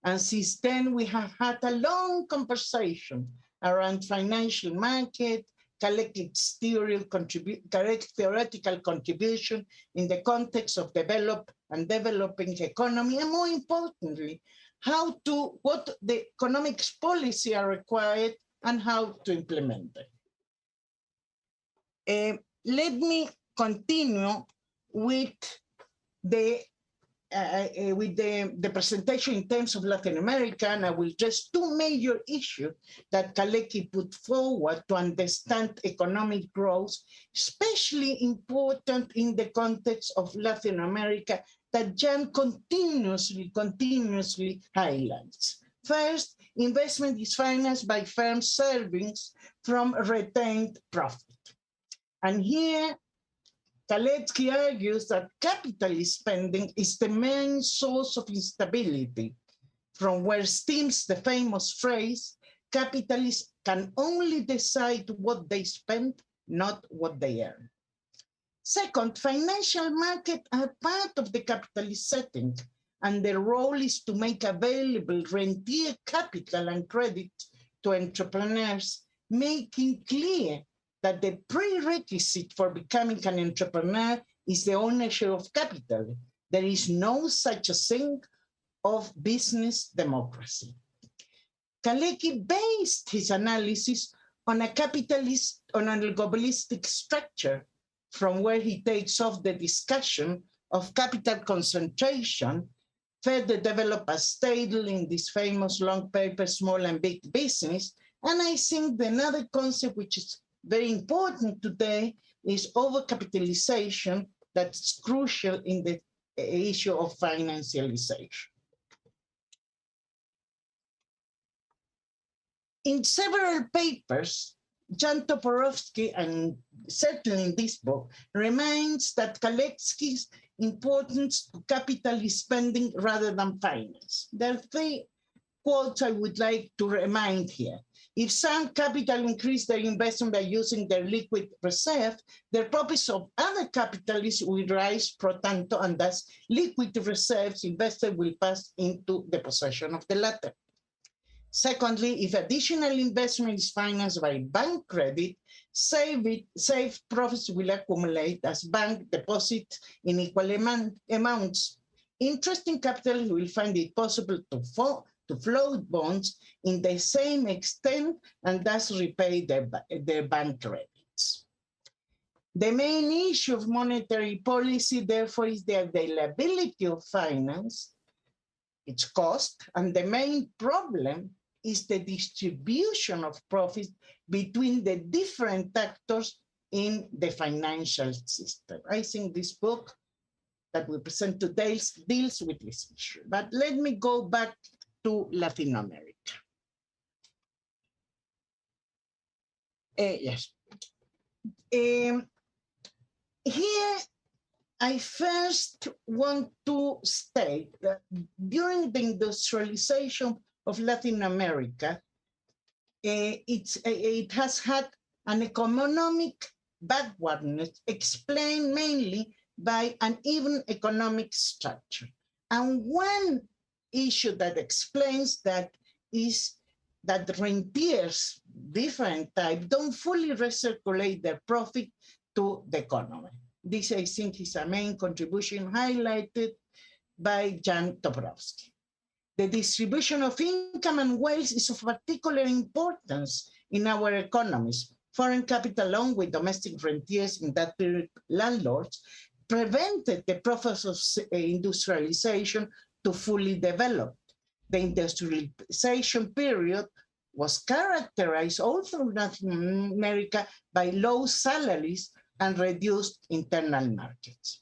and since then we have had a long conversation around financial market, Kalecki's theoretical contribution in the context of developed and developing economy, and more importantly, what the economics policy are required and how to implement them. Let me continue with the presentation in terms of Latin America, and I will address two major issues that Kalecki put forward to understand economic growth, especially important in the context of Latin America, that Jan continuously highlights. First, investment is financed by firms' savings from retained profit. And here, Kalecki argues that capitalist spending is the main source of instability, from where stems the famous phrase, capitalists can only decide what they spend, not what they earn. Second, financial markets are part of the capitalist setting, and their role is to make available rentier capital and credit to entrepreneurs, making clear that the prerequisite for becoming an entrepreneur is the ownership of capital. There is no such a thing of business democracy. Kalecki based his analysis on a globalistic structure, from where he takes off the discussion of capital concentration, further developed as Stadel in this famous long paper, Small and Big Business. And I think another concept which is very important today is overcapitalization that's crucial in the issue of financialization. In several papers, Jan Toporowski, and certainly in this book, reminds that Kalecki's importance to capital is spending rather than finance. There are three quotes I would like to remind here. If some capital increase their investment by using their liquid reserve, the profits of other capitalists will rise pro tanto, and thus liquid reserves invested will pass into the possession of the latter. Secondly, if additional investment is financed by bank credit, saved profits will accumulate as bank deposits in equal amounts. Interesting capitalists will find it possible to float bonds in the same extent and thus repay their bank credits. The main issue of monetary policy, therefore, is the availability of finance, its cost, and the main problem is the distribution of profit between the different actors in the financial system. I think this book that we present today deals with this issue. But let me go back to Latin America. Yes. Here, I first want to state that during the industrialization of Latin America, it has had an economic backwardness explained mainly by uneven economic structure. And one issue that explains that is that rentiers, different type, don't fully recirculate their profit to the economy. This, I think, is a main contribution highlighted by Jan Toporowski. The distribution of income and wealth is of particular importance in our economies. Foreign capital, along with domestic rentiers, in that period landlords, prevented the process of industrialization to fully develop. The industrialization period was characterized all through Latin America by low salaries and reduced internal markets.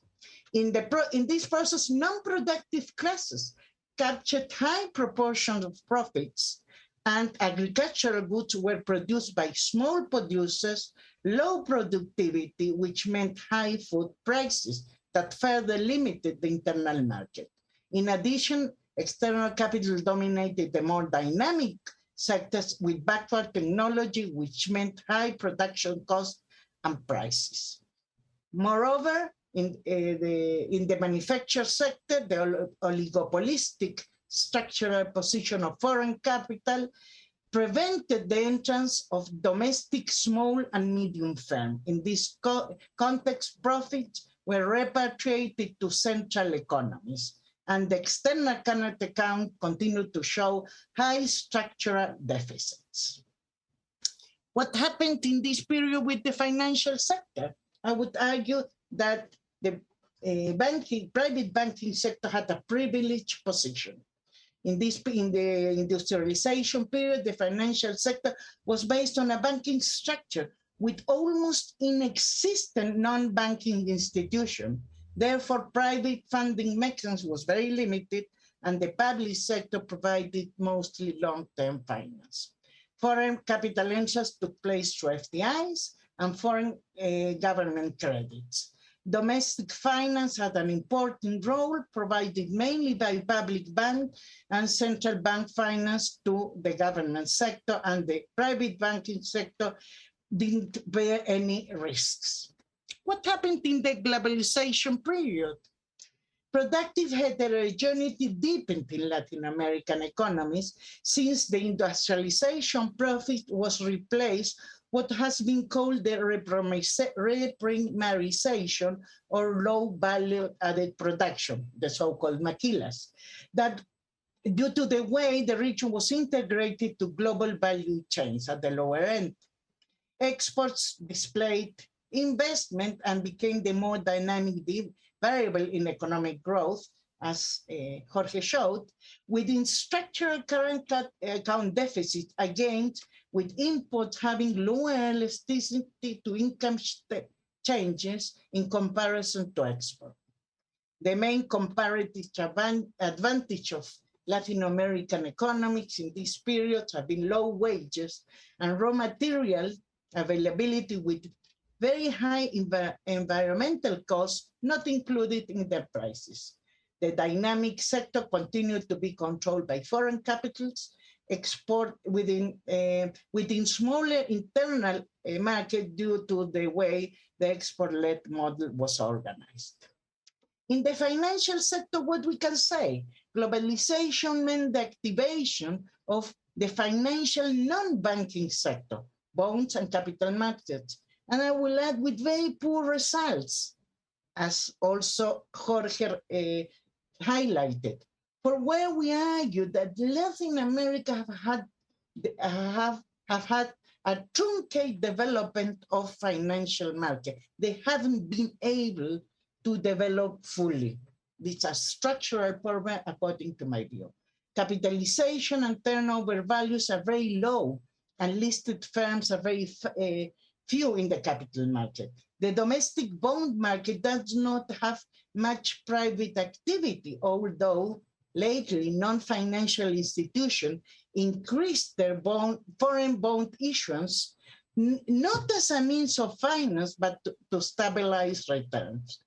In this process, non-productive classes captured high proportions of profits, and agricultural goods were produced by small producers, low productivity, which meant high food prices that further limited the internal market. In addition, external capital dominated the more dynamic sectors with backward technology, which meant high production costs and prices. Moreover, in the manufacture sector, the oligopolistic structural position of foreign capital prevented the entrance of domestic small and medium firms. In this context, profits were repatriated to central economies, and the external current account continued to show high structural deficits. What happened in this period with the financial sector? I would argue that the private banking sector had a privileged position. In the industrialization period, the financial sector was based on a banking structure with almost inexistent non-banking institution. Therefore, private funding mechanism was very limited, and the public sector provided mostly long-term finance. Foreign capital entrance took place through FDIs and foreign government credits. Domestic finance had an important role, provided mainly by public bank and central bank finance to the government sector, and the private banking sector didn't bear any risks. What happened in the globalization period? Productive heterogeneity deepened in Latin American economies since the industrialization profit was replaced what has been called the reprimarization or low value added production, the so-called maquilas, that due to the way the region was integrated to global value chains at the lower end. Exports displayed investment and became the more dynamic variable in economic growth, as Jorge showed, within structural current account deficit, again, with imports having lower elasticity to income changes in comparison to export. The main comparative advantage of Latin American economics in this period have been low wages and raw material availability with very high environmental costs not included in their prices. The dynamic sector continued to be controlled by foreign capitals, export within smaller internal market due to the way the export-led model was organized. In the financial sector, what we can say? Globalization meant the activation of the financial non-banking sector, bonds and capital markets. And I will add with very poor results, as also Jorge highlighted, for where we argue that Latin America have had a truncate development of financial market. They haven't been able to develop fully. These are structural problem according to my view. Capitalization and turnover values are very low, and listed firms are very few in the capital market. The domestic bond market does not have much private activity, although lately non-financial institutions increased their foreign bond issuance, not as a means of finance, but to stabilize returns.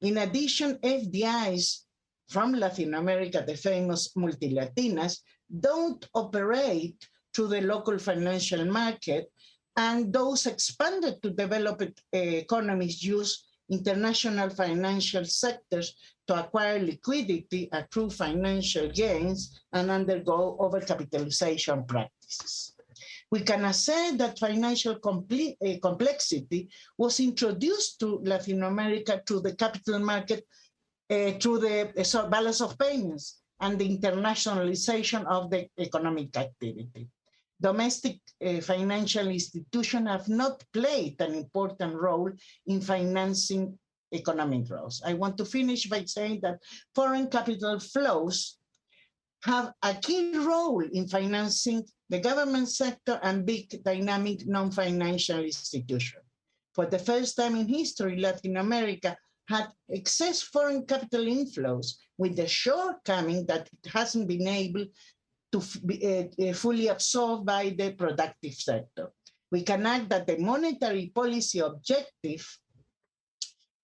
In addition, FDIs from Latin America, the famous multilatinas, don't operate through the local financial market, and those expanded to developed economies use international financial sectors to acquire liquidity, accrue financial gains, and undergo overcapitalization practices. We can assert that financial complexity was introduced to Latin America through the capital market, through the balance of payments and the internationalization of the economic activity. Domestic financial institutions have not played an important role in financing economic growth. I want to finish by saying that foreign capital flows have a key role in financing the government sector and big dynamic non-financial institutions. For the first time in history, Latin America had excess foreign capital inflows with the shortcoming that it hasn't been able to be fully absorbed by the productive sector. We can add that the monetary policy objective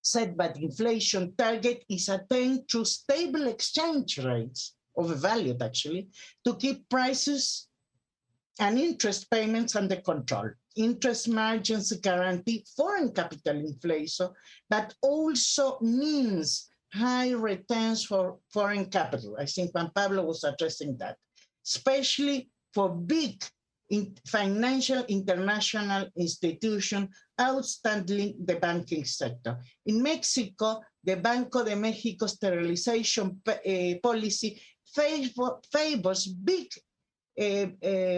set by the inflation target is attained through stable exchange rates, overvalued actually, to keep prices and interest payments under control. Interest margins guarantee foreign capital inflation, but also means high returns for foreign capital. I think Juan Pablo was addressing that, especially for big financial international institutions outstanding the banking sector. In Mexico, the Banco de Mexico sterilization policy favors big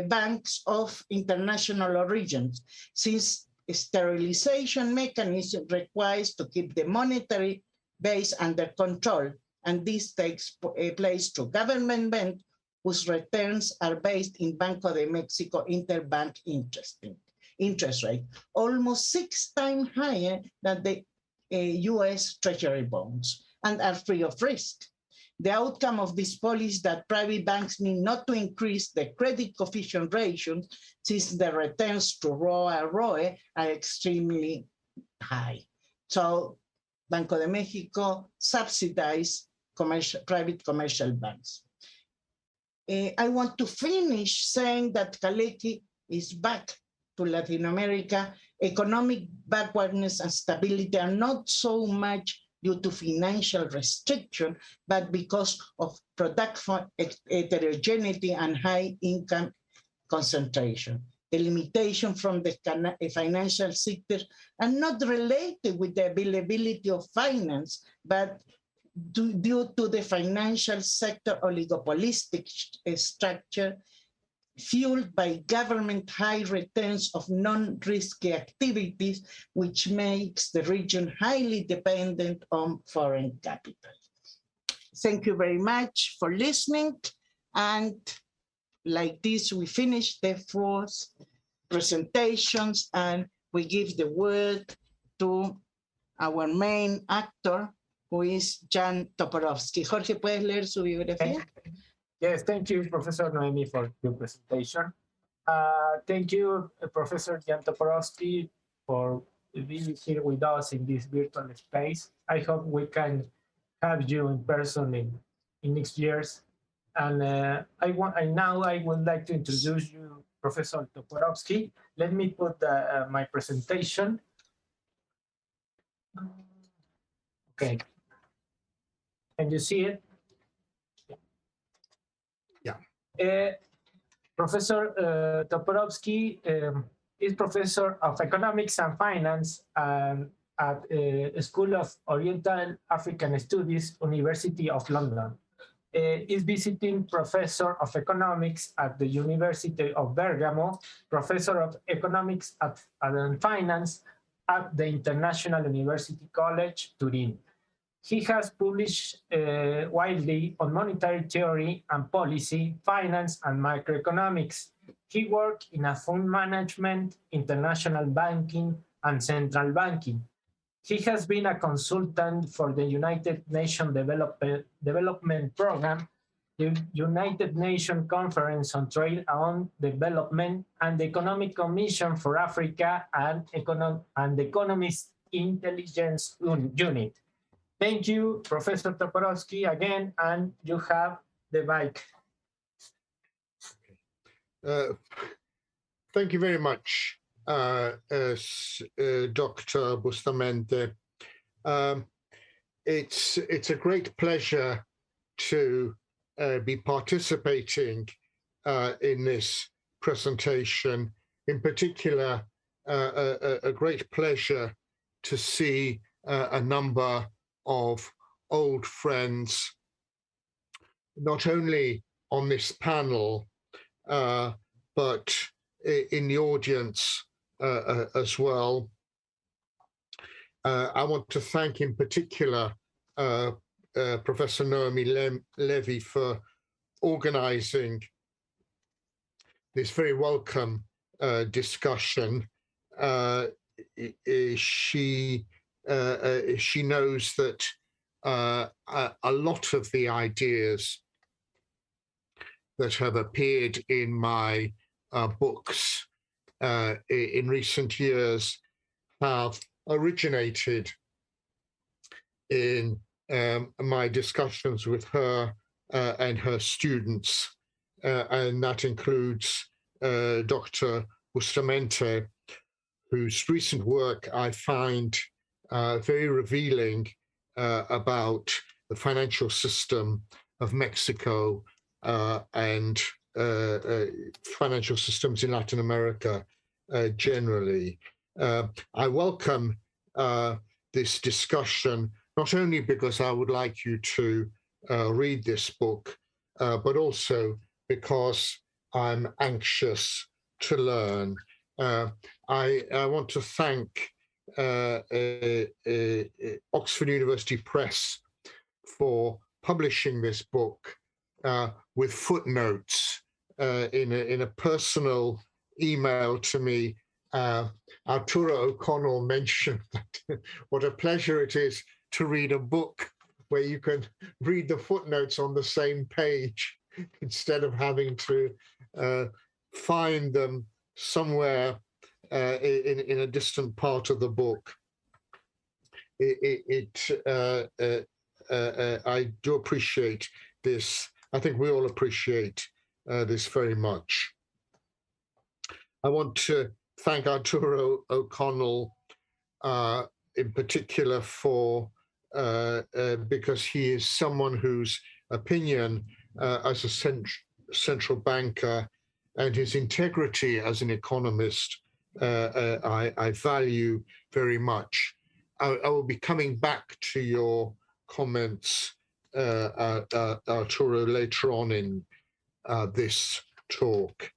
banks of international origins, since sterilization mechanism requires to keep the monetary base under control, and this takes place through government banks whose returns are based in Banco de Mexico interbank interest rate, almost 6 times higher than the US Treasury bonds, and are free of risk. The outcome of this policy is that private banks need not to increase the credit coefficient ratios, since the returns to ROE are extremely high. So Banco de Mexico subsidizes private commercial banks. I want to finish saying that Kalecki is back to Latin America. Economic backwardness and stability are not so much due to financial restriction, but because of production heterogeneity and high income concentration. The limitation from the financial sector are not related with the availability of finance, but due to the financial sector oligopolistic structure fueled by government high returns of non-risky activities, which makes the region highly dependent on foreign capital. thank you very much for listening. And like this, we finish the fourth presentations and we give the word to our main actor, who is Jan Toporowski. Jorge, ¿puedes leer su biografía? Yes, thank you, Professor Noemi, for your presentation. Thank you, Professor Jan Toporowski, for being here with us in this virtual space. I hope we can have you in person in next years. And now I would like to introduce you, Professor Toporowski. Let me put my presentation. Okay. Can you see it? Yeah. Professor Toporowski is professor of economics and finance at School of Oriental African Studies, University of London. Is visiting professor of economics at the University of Bergamo, professor of economics and finance at the International University College, Turin. He has published widely on monetary theory and policy, finance, and macroeconomics. He worked in fund management, international banking, and central banking. He has been a consultant for the United Nations Development Program, the United Nations Conference on Trade and Development, and the Economic Commission for Africa and the Economist Intelligence Unit. Thank you, Professor Toporowski, again, and you have the mic. Thank you very much, Dr. Bustamante. It's a great pleasure to be participating in this presentation. In particular, a great pleasure to see a number of old friends, not only on this panel, but in the audience as well. I want to thank in particular Professor Noemi Levy for organizing this very welcome discussion. She knows that a lot of the ideas that have appeared in my books in recent years have originated in my discussions with her and her students, and that includes Dr. Bustamante, whose recent work I find very revealing about the financial system of Mexico and financial systems in Latin America generally. I welcome this discussion, not only because I would like you to read this book, but also because I'm anxious to learn. I want to thank Oxford University Press for publishing this book with footnotes in a personal email to me. Arturo O'Connell mentioned that what a pleasure it is to read a book where you can read the footnotes on the same page instead of having to find them somewhere in a distant part of the book. I do appreciate this. I think we all appreciate this very much. I want to thank Arturo O'Connell in particular for because he is someone whose opinion as a central banker and his integrity as an economist I value very much. I will be coming back to your comments, Arturo, later on in this talk.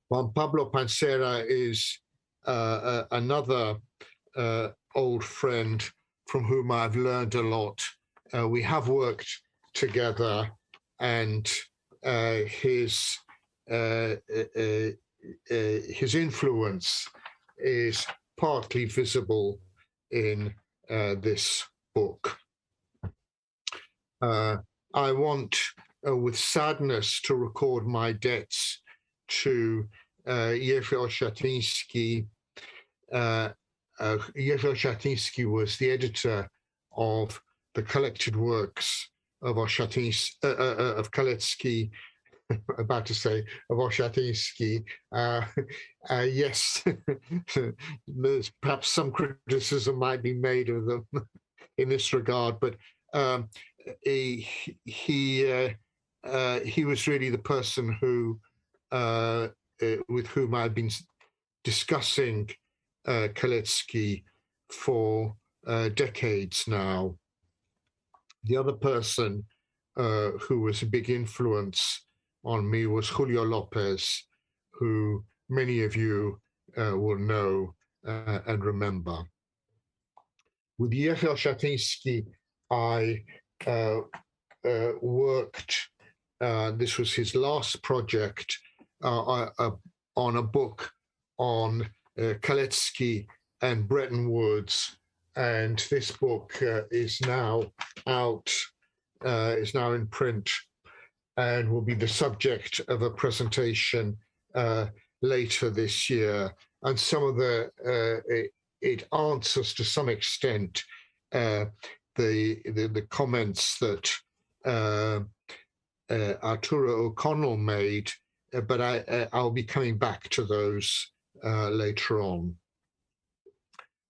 Juan Pablo Pancera is another old friend from whom I've learned a lot we have worked together, and his influence is partly visible in this book. I want, with sadness, to record my debts to Michal Kalecki. Michal Kalecki was the editor of the collected works of Kalecki, about to say, of Oshatinsky. Yes, there's perhaps some criticism might be made of them in this regard, but he was really the person who, with whom I've been discussing Kalecki for decades now. The other person who was a big influence on me was Julio Lopez, who many of you will know and remember. With Michal Kalecki, I worked, this was his last project, on a book on Kalecki and Bretton Woods, and this book is now out, is now in print, and will be the subject of a presentation later this year. And some of it answers to some extent the comments that Arturo O'Connell made, but I'll be coming back to those later on.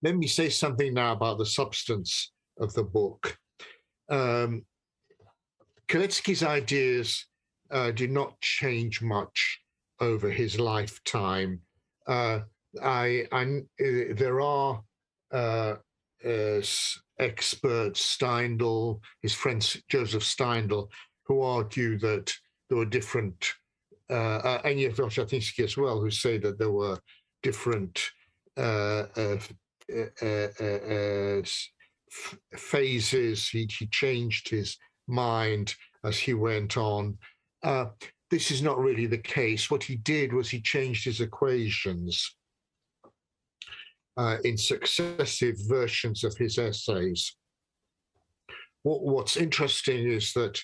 Let me say something now about the substance of the book. Kalecki's ideas did not change much over his lifetime. There are experts, Steindl, his friend Joseph Steindl, who argue that there were different, and Michal Kalecki as well, who say that there were different phases. He changed his mind as he went on. This is not really the case. What he did was he changed his equations in successive versions of his essays. What's interesting is that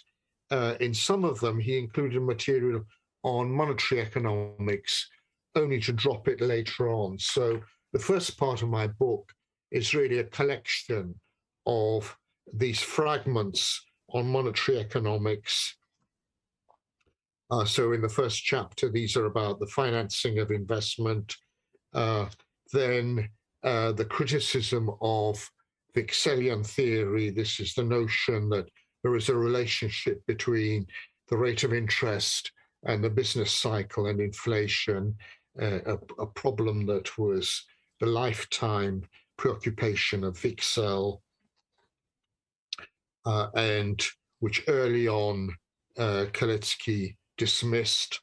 in some of them, he included material on monetary economics, only to drop it later on. So the first part of my book is really a collection of these fragments on monetary economics. So in the first chapter, these are about the financing of investment, then the criticism of Wickselian theory. This is the notion that there is a relationship between the rate of interest and the business cycle and inflation, a problem that was the lifetime preoccupation of Wicksell, and which early on Kalecki dismissed.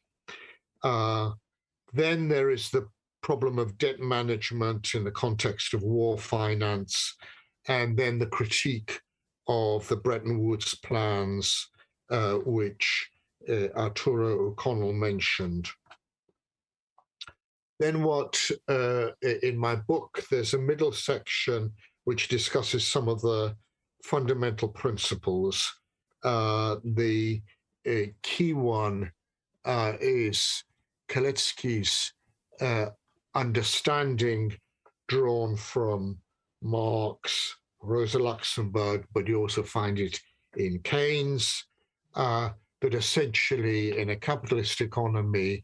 Then there is the problem of debt management in the context of war finance, and then the critique of the Bretton Woods plans, which Arturo O'Connell mentioned. Then in my book, there's a middle section which discusses some of the fundamental principles. The key one is Kalecki's understanding drawn from Marx, Rosa Luxemburg, but you also find it in Keynes, that essentially in a capitalist economy,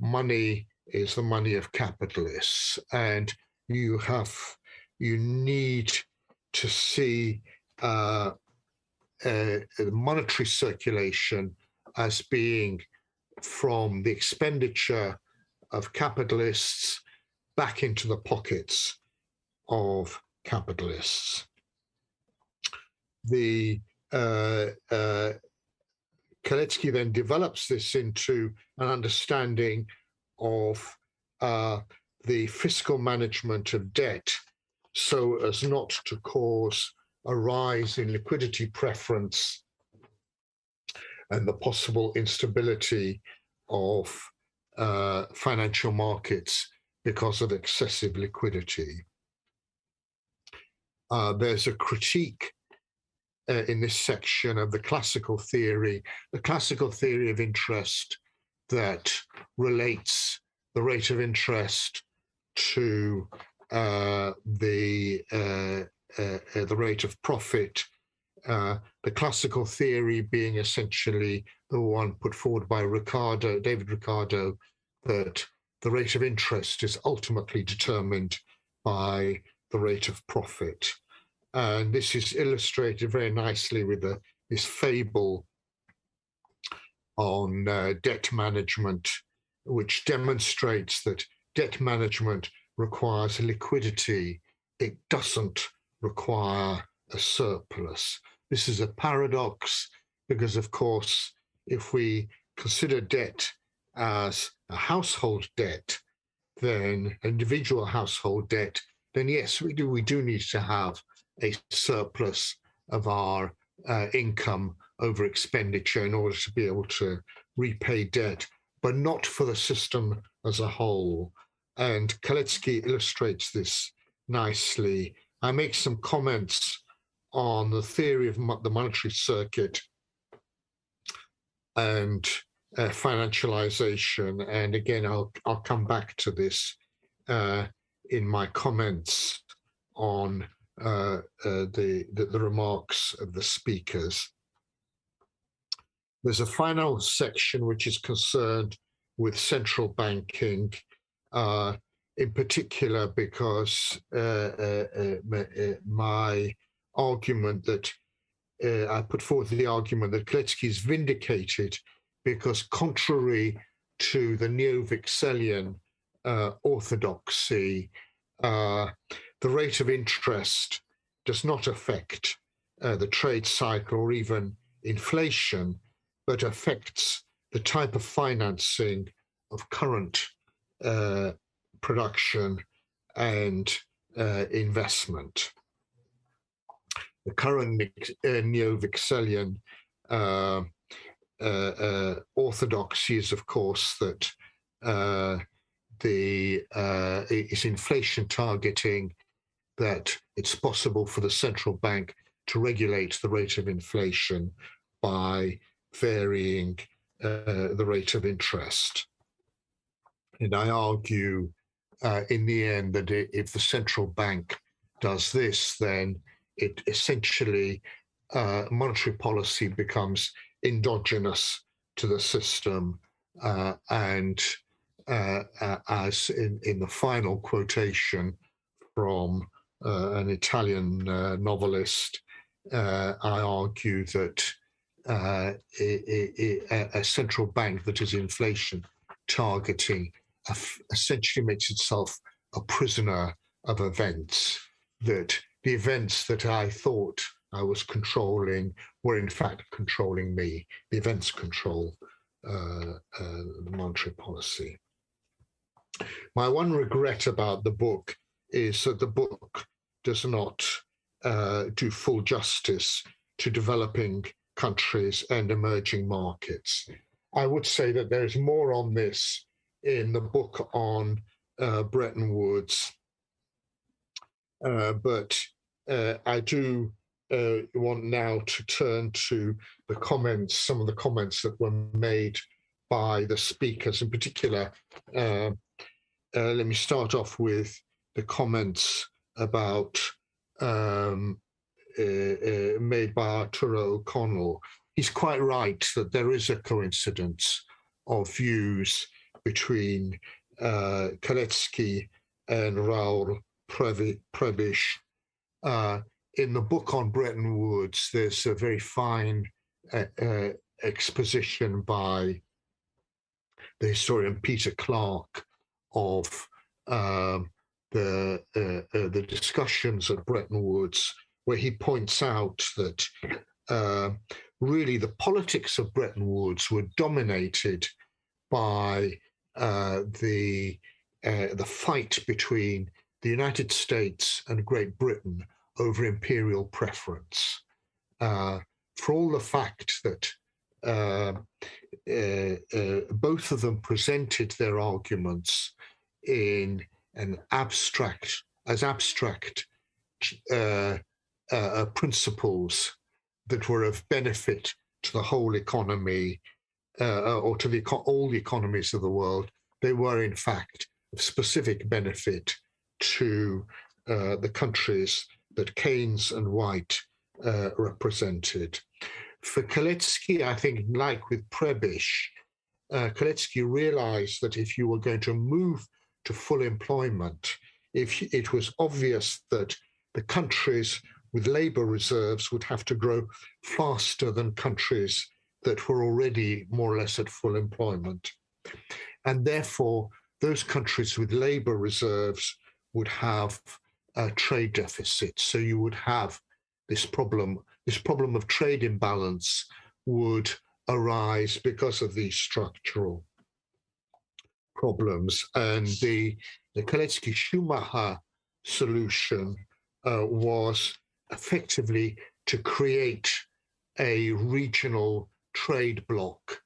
money is the money of capitalists, and you need to see monetary circulation as being from the expenditure of capitalists back into the pockets of capitalists. The Kalecki then develops this into an understanding of the fiscal management of debt so as not to cause a rise in liquidity preference and the possible instability of financial markets because of excessive liquidity. There's a critique in this section of the classical theory of interest that relates the rate of interest to the rate of profit. The classical theory being essentially the one put forward by David Ricardo, that the rate of interest is ultimately determined by the rate of profit. And this is illustrated very nicely with this fable on debt management, which demonstrates that debt management requires liquidity. It doesn't require a surplus. This is a paradox because, of course, if we consider debt as a household debt, then individual household debt, then yes, we do need to have a surplus of our income over expenditure in order to be able to repay debt, but not for the system as a whole. And Kalecki illustrates this nicely. I make some comments on the theory of the monetary circuit and financialization. And again, I'll come back to this in my comments on the remarks of the speakers. There's a final section which is concerned with central banking, in particular because my argument that I put forward the argument that Kalecki is vindicated because, contrary to the neo-Vixelian orthodoxy, the rate of interest does not affect the trade cycle or even inflation, but affects the type of financing of current production and investment. The current neo-Vixelian orthodoxy is, of course, that it's inflation targeting, that it's possible for the central bank to regulate the rate of inflation by varying the rate of interest. And I argue in the end that if the central bank does this, then it essentially, monetary policy becomes endogenous to the system. And as in the final quotation from an Italian novelist, I argue that a central bank that is inflation targeting essentially makes itself a prisoner of events, that the events that I thought I was controlling were in fact controlling me. The events control monetary policy. My one regret about the book is that the book does not do full justice to developing countries and emerging markets. I would say that there is more on this in the book on Bretton Woods, but I do want now to turn to the comments, some of the comments that were made by the speakers. In particular, let me start off with the comments about made by Arturo O'Connell. He's quite right that there is a coincidence of views between Kalecki and Raoul Prebisch. In the book on Bretton Woods, there's a very fine exposition by the historian Peter Clark of the discussions at Bretton Woods, where he points out that really the politics of Bretton Woods were dominated by the fight between the United States and Great Britain over imperial preference. For all the fact that both of them presented their arguments in an abstract principles that were of benefit to the whole economy or to all the economies of the world. They were in fact of specific benefit to the countries that Keynes and White represented. For Kalecki, I think, like with Prebisch, Kalecki realized that if you were going to move to full employment, if it was obvious that the countries with labor reserves would have to grow faster than countries that were already more or less at full employment. And therefore, those countries with labor reserves would have trade deficits. So you would have this problem of trade imbalance would arise because of these structural problems. And the Kalecki-Schumacher solution was effectively to create a regional trade bloc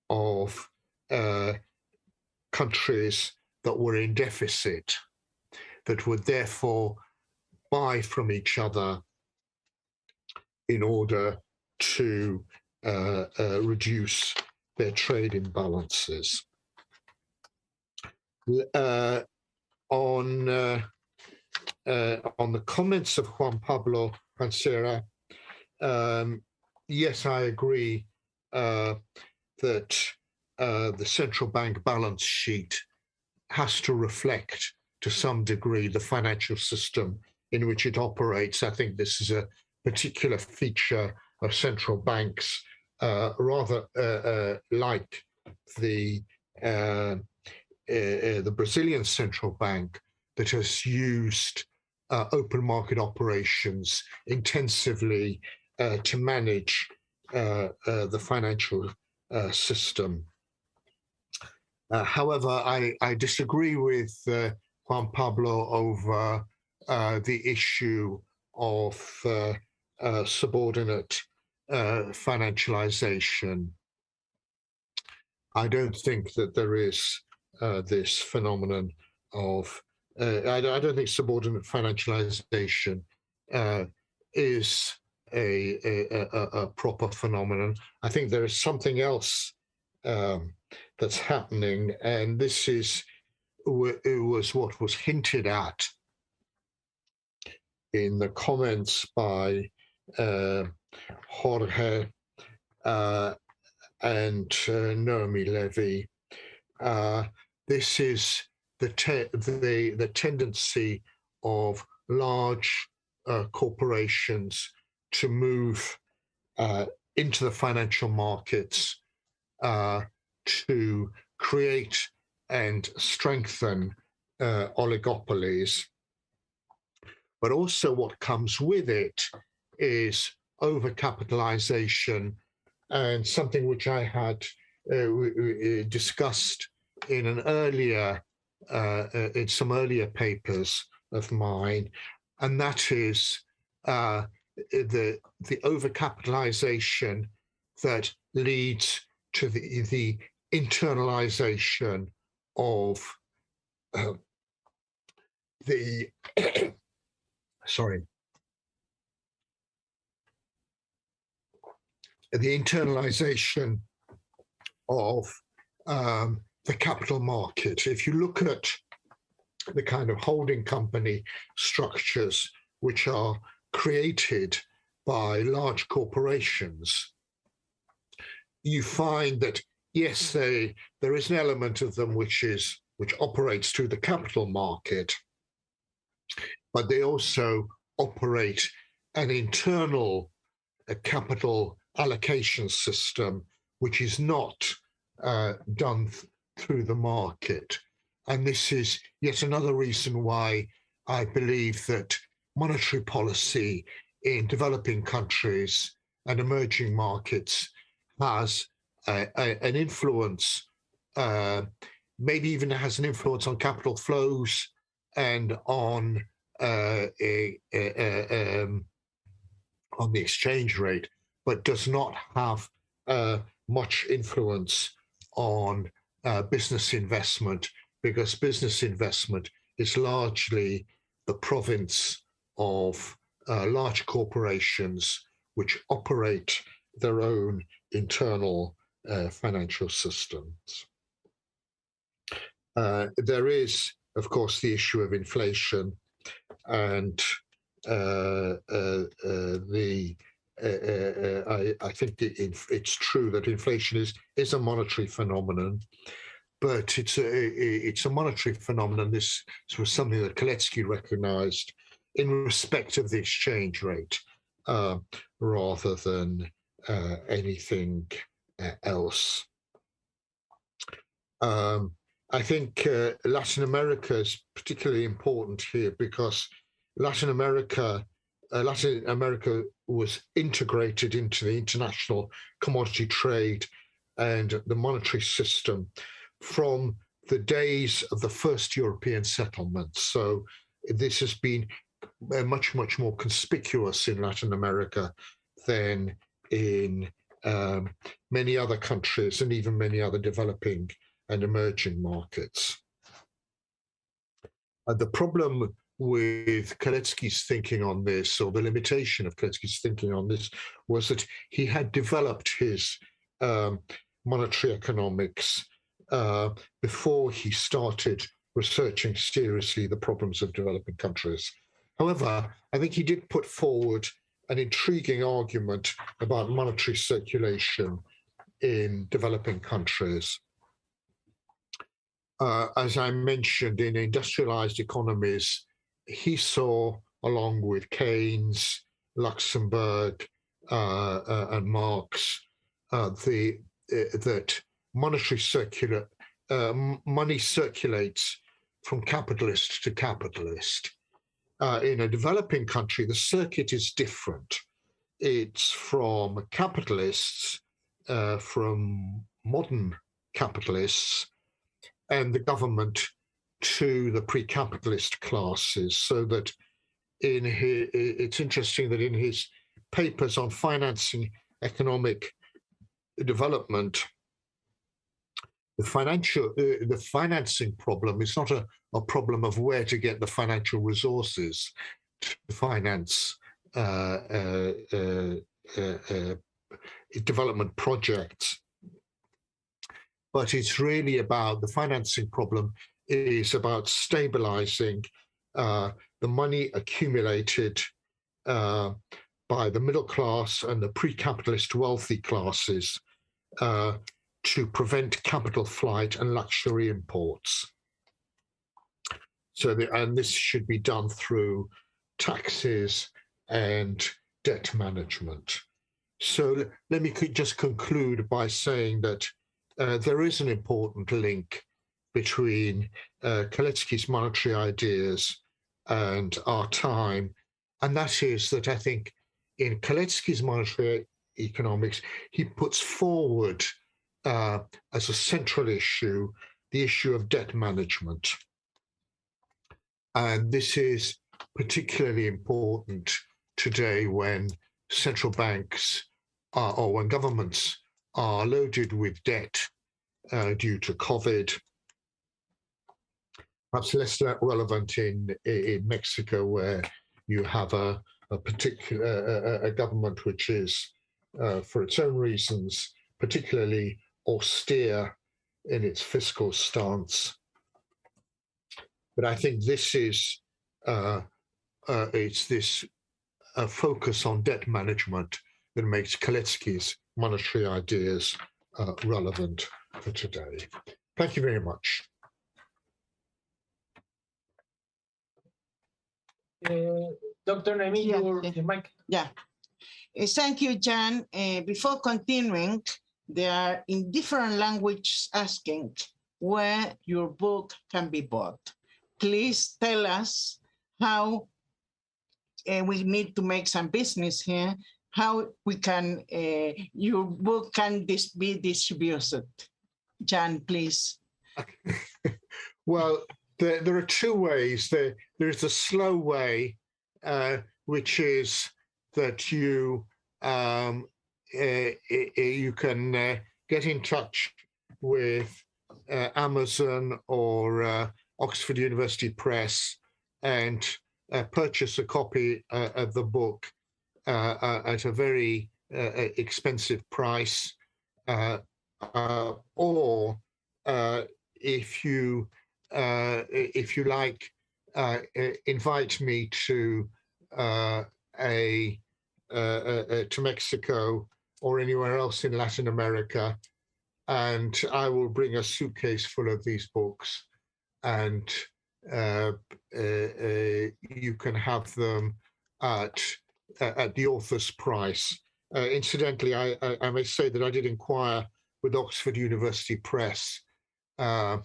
of countries that were in deficit, that would therefore buy from each other in order to reduce their trade imbalances. On the comments of Juan Pablo Pancera, yes, I agree that the central bank balance sheet has to reflect to some degree the financial system in which it operates. I think this is a particular feature of central banks, rather like the Brazilian central bank that has used open market operations intensively to manage the financial system. However, I disagree with Juan Pablo over the issue of subordinate financialization. I don't think that there is this phenomenon of, I don't think subordinate financialization is a proper phenomenon. I think there is something else that's happening, and this was what was hinted at in the comments by Jorge and Noemi Levy. This is the tendency of large corporations to move into the financial markets to create and strengthen oligopolies. But also what comes with it is overcapitalization, and something which I had discussed in an earlier, in some earlier papers of mine, and that is the overcapitalization that leads to the internalization of the the internalization of the capital market. If you look at the kind of holding company structures which are created by large corporations, you find that, yes, there is an element of them which operates through the capital market, but they also operate an internal capital allocation system which is not done through the market. And this is yet another reason why I believe that monetary policy in developing countries and emerging markets has an influence, maybe even has an influence on capital flows and on on the exchange rate, but does not have much influence on business investment, because business investment is largely the province of large corporations which operate their own internal financial systems. There is, of course, the issue of inflation, and I think it's true that inflation is a monetary phenomenon, but it's a monetary phenomenon. This was something that Kalecki recognized in respect of the exchange rate, rather than anything else. I think Latin America is particularly important here, because Latin America was integrated into the international commodity trade and the monetary system from the days of the first European settlements. So this has been much, much more conspicuous in Latin America than in many other countries, and even many other developing and emerging markets. The problem with Kalecki's thinking on this, or the limitation of Kalecki's thinking on this, was that he had developed his monetary economics before he started researching seriously the problems of developing countries. However, I think he did put forward an intriguing argument about monetary circulation in developing countries. As I mentioned, in industrialized economies, he saw, along with Keynes, Luxembourg, and Marx, that money circulates from capitalist to capitalist. In a developing country, the circuit is different. It's from capitalists, from modern capitalists, and the government to the pre-capitalist classes. So that it's interesting that in his papers on financing economic development, the financing problem is not a problem of where to get the financial resources to finance development projects, but it's really about the financing problem is about stabilizing the money accumulated by the middle class and the pre-capitalist wealthy classes to prevent capital flight and luxury imports. And this should be done through taxes and debt management. So let me just conclude by saying that there is an important link between Kalecki's monetary ideas and our time, and that is that I think in Kalecki's monetary economics, he puts forward as a central issue the issue of debt management. And this is particularly important today when central banks or when governments are loaded with debt due to COVID. Perhaps less relevant in Mexico, where you have a government which is, for its own reasons, particularly austere in its fiscal stance. But I think this is it's this focus on debt management that makes Kalecki's monetary ideas relevant for today. Thank you very much. Dr. Noemi, your mic. Yeah. Thank you, Jan. Before continuing, there are in different languages asking where your book can be bought. Please tell us how we need to make some business here, how we can, your book can be distributed. Jan, please. Well, there are two ways. There is a slow way, which is that you can get in touch with Amazon or Oxford University Press and purchase a copy of the book at a very expensive price, or if you like, invite me to Mexico or anywhere else in Latin America, and I will bring a suitcase full of these books, and you can have them at the author's price. Incidentally, I may say that I did inquire with Oxford University Press, and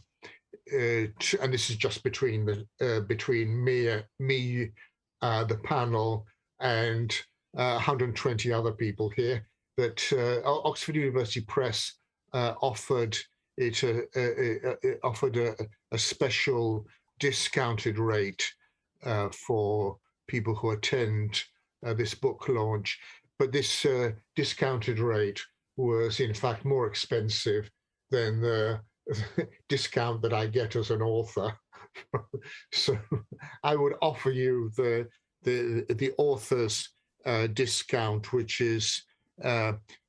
this is just between me, the panel, and 120 other people here, that Oxford University Press offered a special discounted rate for people who attend this book launch. But this discounted rate was in fact more expensive than the discount that I get as an author. So I would offer you the author's discount, which is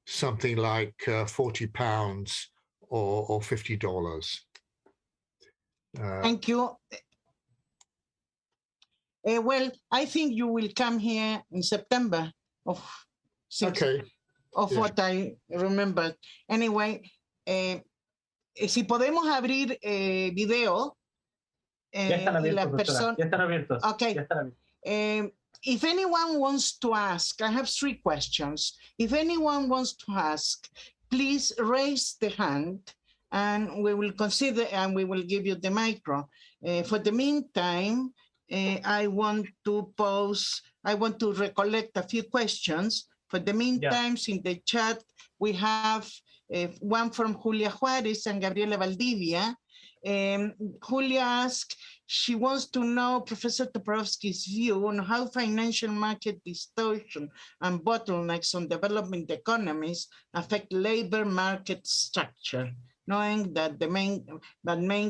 something like £40 or $50. Thank you. Well, I think you will come here in September of what I remember. Anyway, si podemos abrir video. Ya están abiertos, doctora. Ya están abiertos. Okay. Ya están abiertos. If anyone wants to ask, I have 3 questions. If anyone wants to ask, please raise the hand and we will consider and we will give you the micro. For the meantime, I want to recollect a few questions. For the meantime, in the chat, we have one from Julia Juarez and Gabriela Valdivia. Julia asked, she wants to know Professor Toporowski's view on how financial market distortion and bottlenecks on developing economies affect labor market structure, knowing that main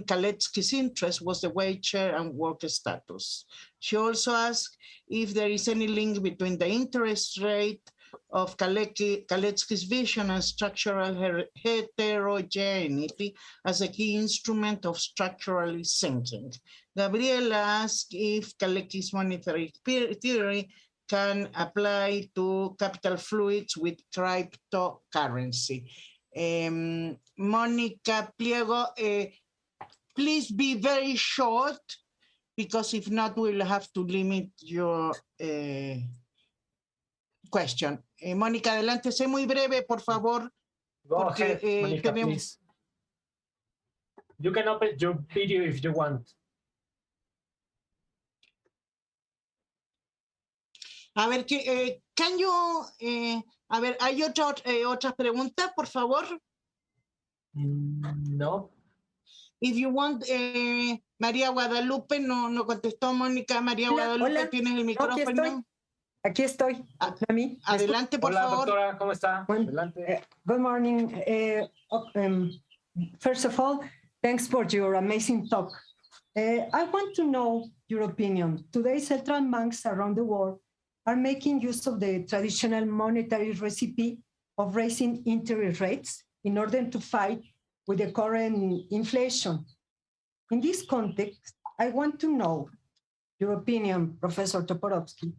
Kalecki's interest was the wage share and work status. She also asked if there is any link between the interest rate of Kalecki's vision and structural heterogeneity as a key instrument of structurally thinking. Gabriela asked if Kalecki's monetary theory can apply to capital fluids with cryptocurrency. Monica Pliego, please be very short, because if not, we'll have to limit your question. Mónica, adelante, sé muy breve, por favor. Go ahead, Mónica, please. You can open your video if you want. A ver, can you, a ver, ¿hay otras preguntas, por favor? No. If you want, María Guadalupe, no contestó Mónica. María Guadalupe, hola. tienes el micrófono. Aquí estoy. ¿A mí? Adelante, por favor. Hola, doctora, ¿cómo está? Bueno, Adelante. good morning. First of all, thanks for your amazing talk. I want to know your opinion. Today, central banks around the world are making use of the traditional monetary recipe of raising interest rates in order to fight with the current inflation. In this context, I want to know your opinion, Professor Toporowski,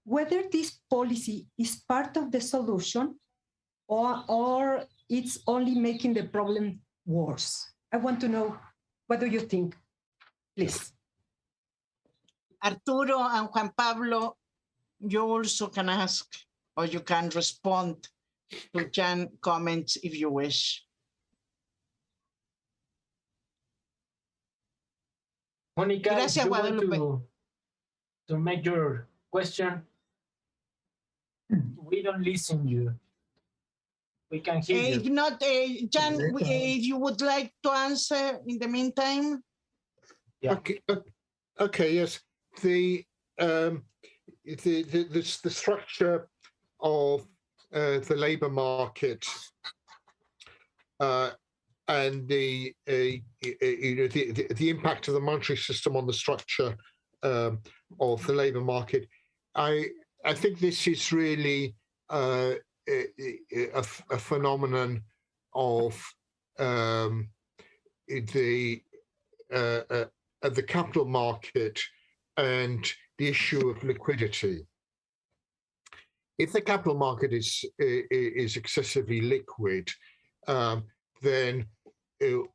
whether this policy is part of the solution or it's only making the problem worse. I want to know, what do you think? Please. Arturo and Juan Pablo, you also can ask or you can respond to Jan's comments if you wish. Mónica, Gracias, if you Guadalupe. want to make your question, we don't listen you. We can hear you. If not, Jan, if you would like to answer in the meantime. Yeah. Okay. Yes. The structure of the labor market and the impact of the monetary system on the structure of the labor market. I think this is really a phenomenon of the capital market and the issue of liquidity. If the capital market is excessively liquid, then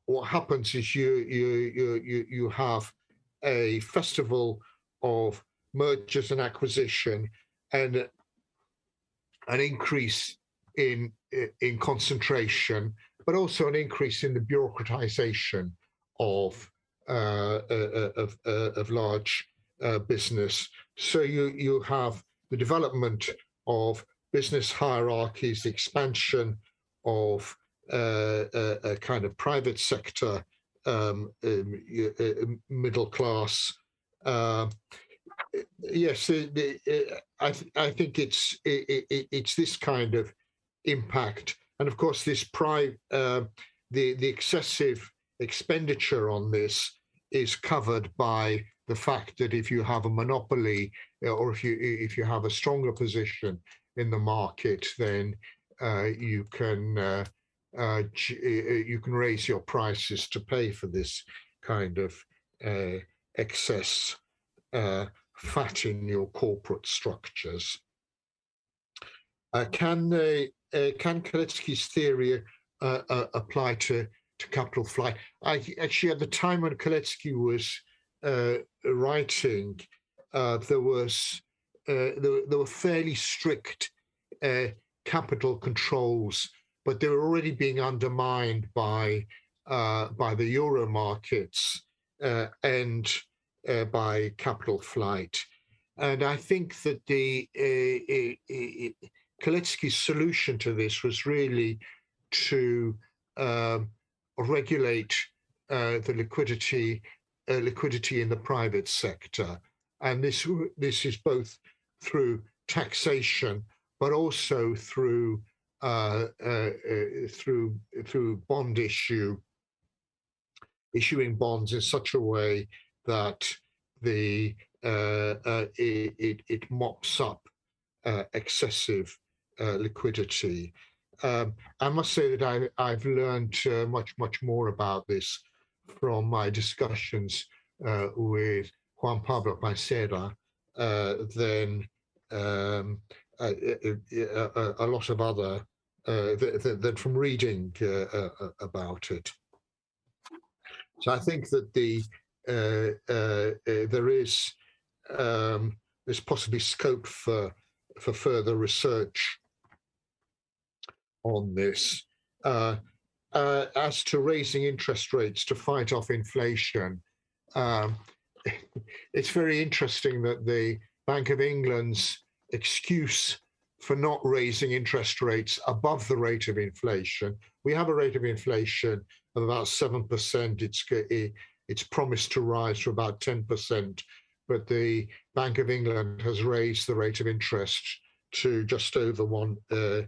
what happens is you have a festival of mergers and acquisition and an increase in concentration, but also an increase in the bureaucratization of large business. So you have the development of business hierarchies, the expansion of a kind of private sector, middle class. Yes, I think it's this kind of impact, and of course, this the excessive expenditure on this is covered by the fact that if you have a monopoly or if you have a stronger position in the market, then you can raise your prices to pay for this kind of excess fat in your corporate structures. Can Kalecki's theory apply to capital flight? Actually, at the time when Kalecki was writing, there were fairly strict capital controls, but they were already being undermined by the euro markets and by capital flight. And I think that the Kalecki's solution to this was really to regulate the liquidity in the private sector, and this is both through taxation, but also through bond issuing bonds in such a way that it mops up excessive liquidity. I must say that I've learned much more about this from my discussions with Juan Pablo Mancera than a lot of other than from reading about it. So I think that there's possibly scope for further research on this. As to raising interest rates to fight off inflation, it's very interesting that the Bank of England's excuse for not raising interest rates above the rate of inflation. We have a rate of inflation of about 7%. It's promised to rise to about 10%, but the Bank of England has raised the rate of interest to just over 1%.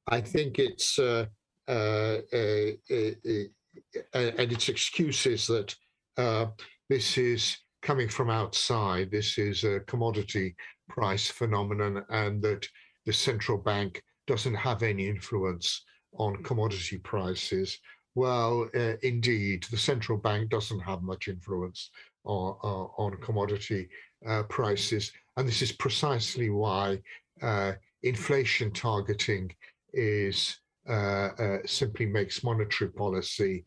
I think it's and its excuse is that this is coming from outside. This is a commodity price phenomenon, and that the central bank doesn't have any influence on commodity prices. Well, indeed, the central bank doesn't have much influence on commodity prices, and this is precisely why inflation targeting is simply makes monetary policy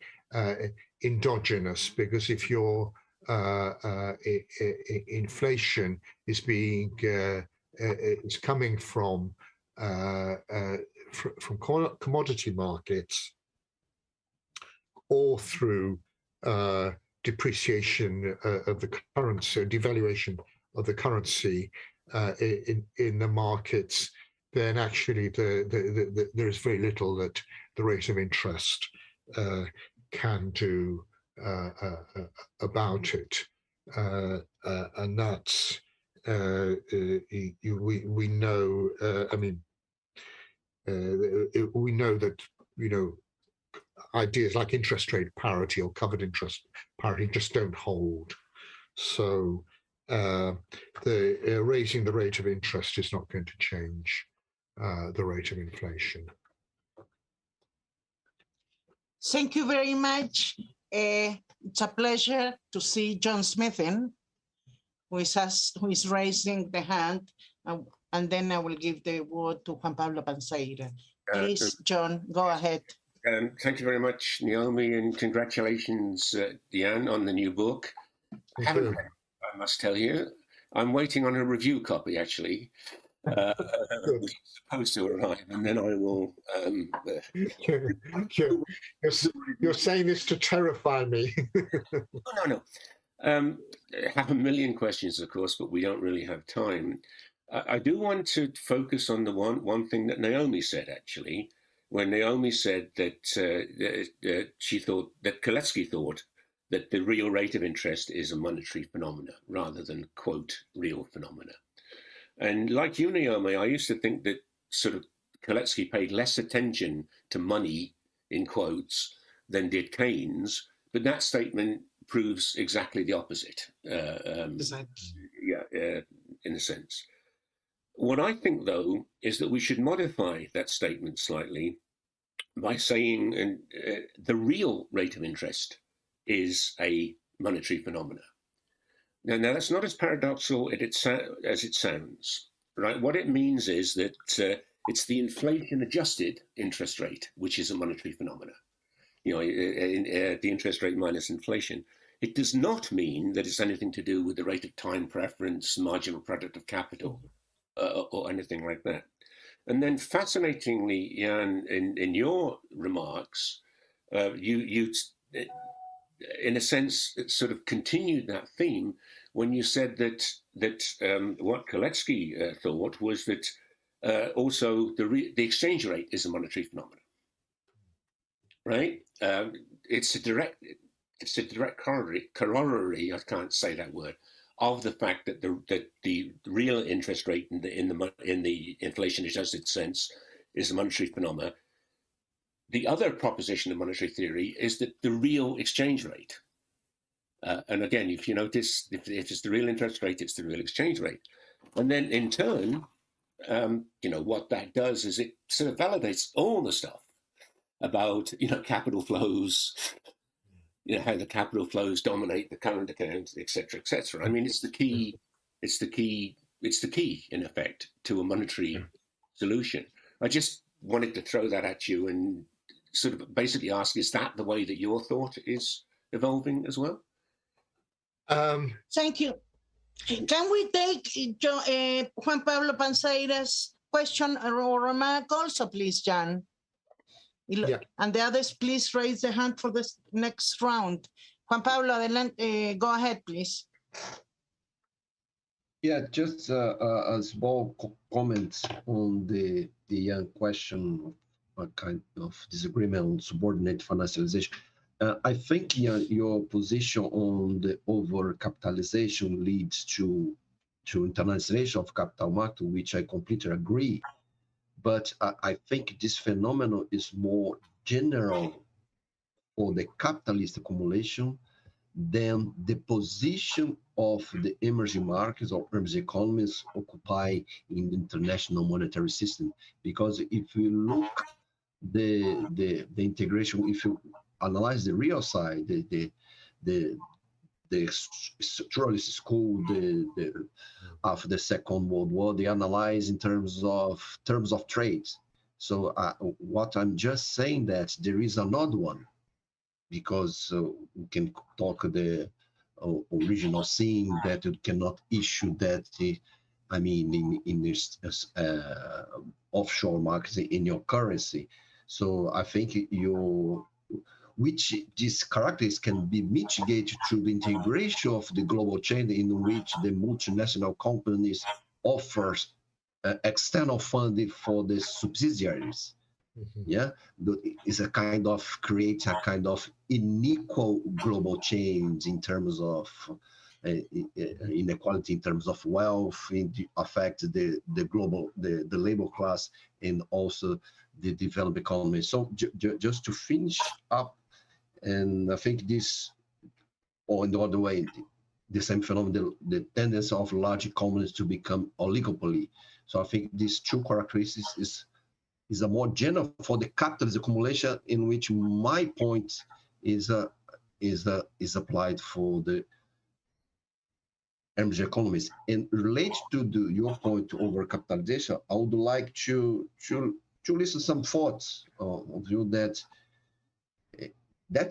endogenous, because if your inflation is coming from commodity markets or through depreciation of the currency, devaluation of the currency in the markets, then actually there is very little that the rate of interest can do about it, and that's we know. I mean, we know that ideas like interest rate parity or covered interest parity just don't hold. So raising the rate of interest is not going to change the rate of inflation. Thank you very much. It's a pleasure to see John Smithen, who is raising the hand, and then I will give the word to Juan Pablo Panseira. Please, John, go ahead. Thank you very much, Naomi, and congratulations, Jan, on the new book. I haven't read it, I must tell you. I'm waiting on a review copy, actually. Which is supposed to arrive, and then I will. You're saying this to terrify me. No. I have a million questions, of course, but we don't really have time. I do want to focus on the one thing that Naomi said, actually, when Naomi said that she thought that Kalecki thought that the real rate of interest is a monetary phenomena rather than, quote, real phenomena. And like you, Naomi, I used to think that sort of Kalecki paid less attention to money, in quotes, than did Keynes, but that statement proves exactly the opposite. In a sense. What I think, though, is that we should modify that statement slightly by saying the real rate of interest is a monetary phenomena. Now that's not as paradoxical as it sounds, right? What it means is that it's the inflation-adjusted interest rate, which is a monetary phenomena. The interest rate minus inflation. It does not mean that it's anything to do with the rate of time preference, marginal product of capital, or anything like that. And then, fascinatingly, Jan, in your remarks, you in a sense, sort of continued that theme when you said that what Kalecki thought was that also the exchange rate is a monetary phenomenon, right? It's a direct corollary. I can't say that word, of the fact that the real interest rate in the inflation-adjusted sense is a monetary phenomenon. The other proposition of monetary theory is that the real exchange rate, and again, if you notice, if it's the real interest rate, it's the real exchange rate. And then in turn, what that does is it sort of validates all the stuff about, capital flows, how the capital flows dominate the current account, et cetera, et cetera. I mean, it's the key, in effect, to a monetary solution. I just wanted to throw that at you and sort of basically ask, is that the way that your thought is evolving as well? Thank you. Can we take Juan Pablo Panseira's question or remark also, please, Jan? Yeah. And the others, please raise the hand for the next round. Juan Pablo, go ahead, please. Yeah, just a small comment on the young question, a kind of disagreement on subordinate financialization. I think your position on the over-capitalization leads to internationalization of capital market, which I completely agree. But I think this phenomenon is more general for the capitalist accumulation than the position of the emerging markets or emerging economies occupy in the international monetary system. Because if you look the integration, if you analyze the real side, the structuralist school, after the Second World War, they analyze in terms of trade. So what I'm just saying that there is another one, because we can talk the original scene that you cannot issue that. In this offshore markets in your currency. So I think which these characteristics can be mitigated through the integration of the global chain, in which the multinational companies offers external funding for the subsidiaries. Yeah, is a kind of creates a kind of unequal global change in terms of inequality, in terms of wealth, affect the global the labor class and also the developed economy. So just to finish up, and I think this, or in the other way, the same phenomenon, the tendency of large economies to become oligopoly. So I think these two characteristics is a more general for the capitalist accumulation, in which my point is applied for the emerging economies. And related to your point over capitalization, I would like to listen some thoughts of you that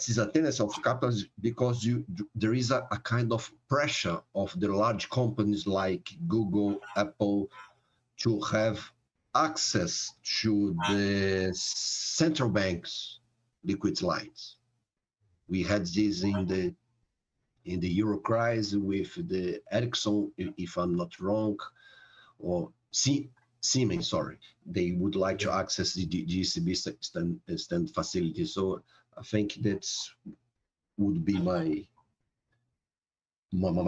is a tendency of capitalism, because there is a kind of pressure of the large companies like Google, Apple, to have access to the central bank's liquid lines. We had this in the Euro crisis with the Ericsson, if I'm not wrong, or Siemens, sorry. They would like to access the ECB stand facility. So I think that would be my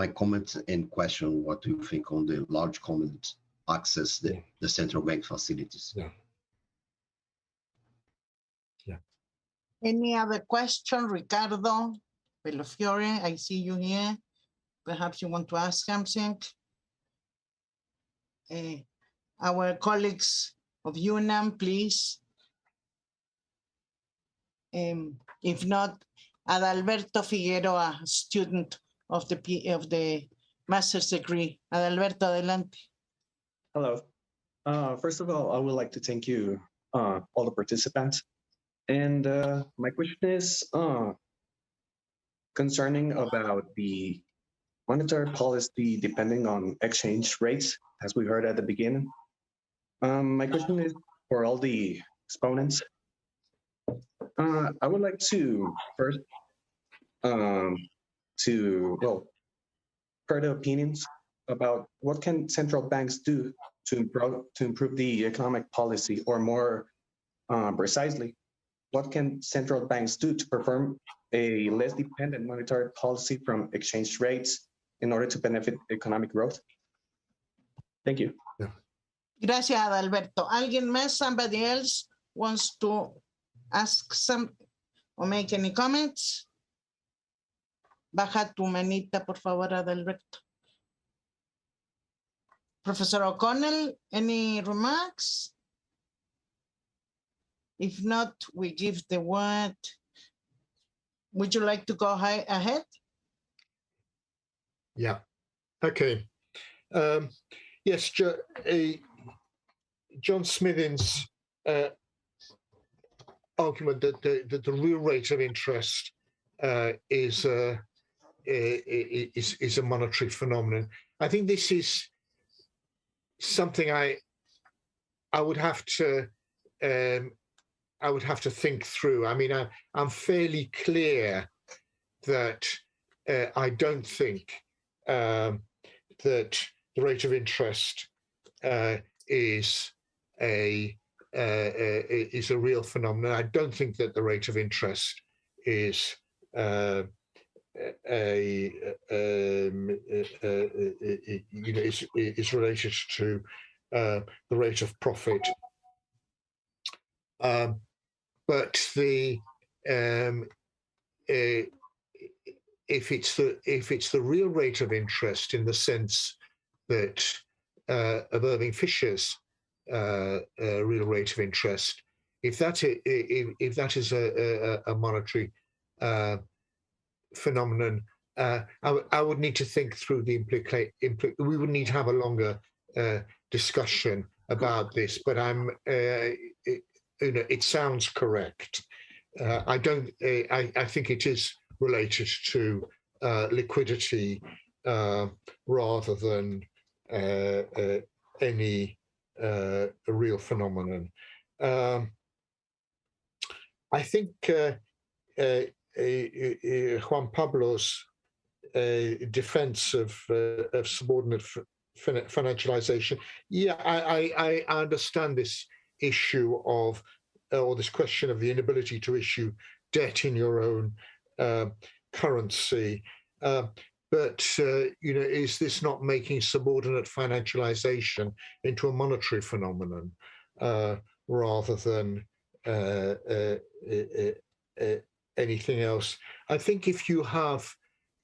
comment and question. What do you think on the large companies access the central bank facilities? Any other question, Ricardo Belofiore? I see you here. Perhaps you want to ask something. Our colleagues of UNAM, please. If not, Adalberto Figueroa, student of the master's degree. Adalberto, adelante. Hello. First of all, I would like to thank you, all the participants. And my question is concerning about the monetary policy depending on exchange rates, as we heard at the beginning. My question is for all the exponents. I would like to first hear the opinions about what can central banks do to improve the economic policy, or more precisely, what can central banks do to perform a less dependent monetary policy from exchange rates in order to benefit economic growth? Thank you. Gracias, Adalberto. ¿Alguien más, somebody else wants to ask some or make any comments? Baja tu manita, por favor, Adalberto. Professor O'Connell, any remarks? If not, we give the word. Would you like to go ahead? Yeah. Okay. Yes, John Smithin's argument that the real rate of interest is a monetary phenomenon. I think this is something I would have to think through. I mean, I'm fairly clear that I don't think that the rate of interest is a real phenomenon. I don't think that the rate of interest is is related to the rate of profit. But if it's the real rate of interest in the sense that of Irving Fisher's real rate of interest, if that is a monetary phenomenon, I would need to think through the we would need to have a longer discussion about this. But it sounds correct. I think it is related to liquidity rather than any real phenomenon. I think Juan Pablo's defense of subordinate financialization. Yeah, I understand this issue of or this question of the inability to issue debt in your own currency. But is this not making subordinate financialization into a monetary phenomenon rather than anything else? I think if you have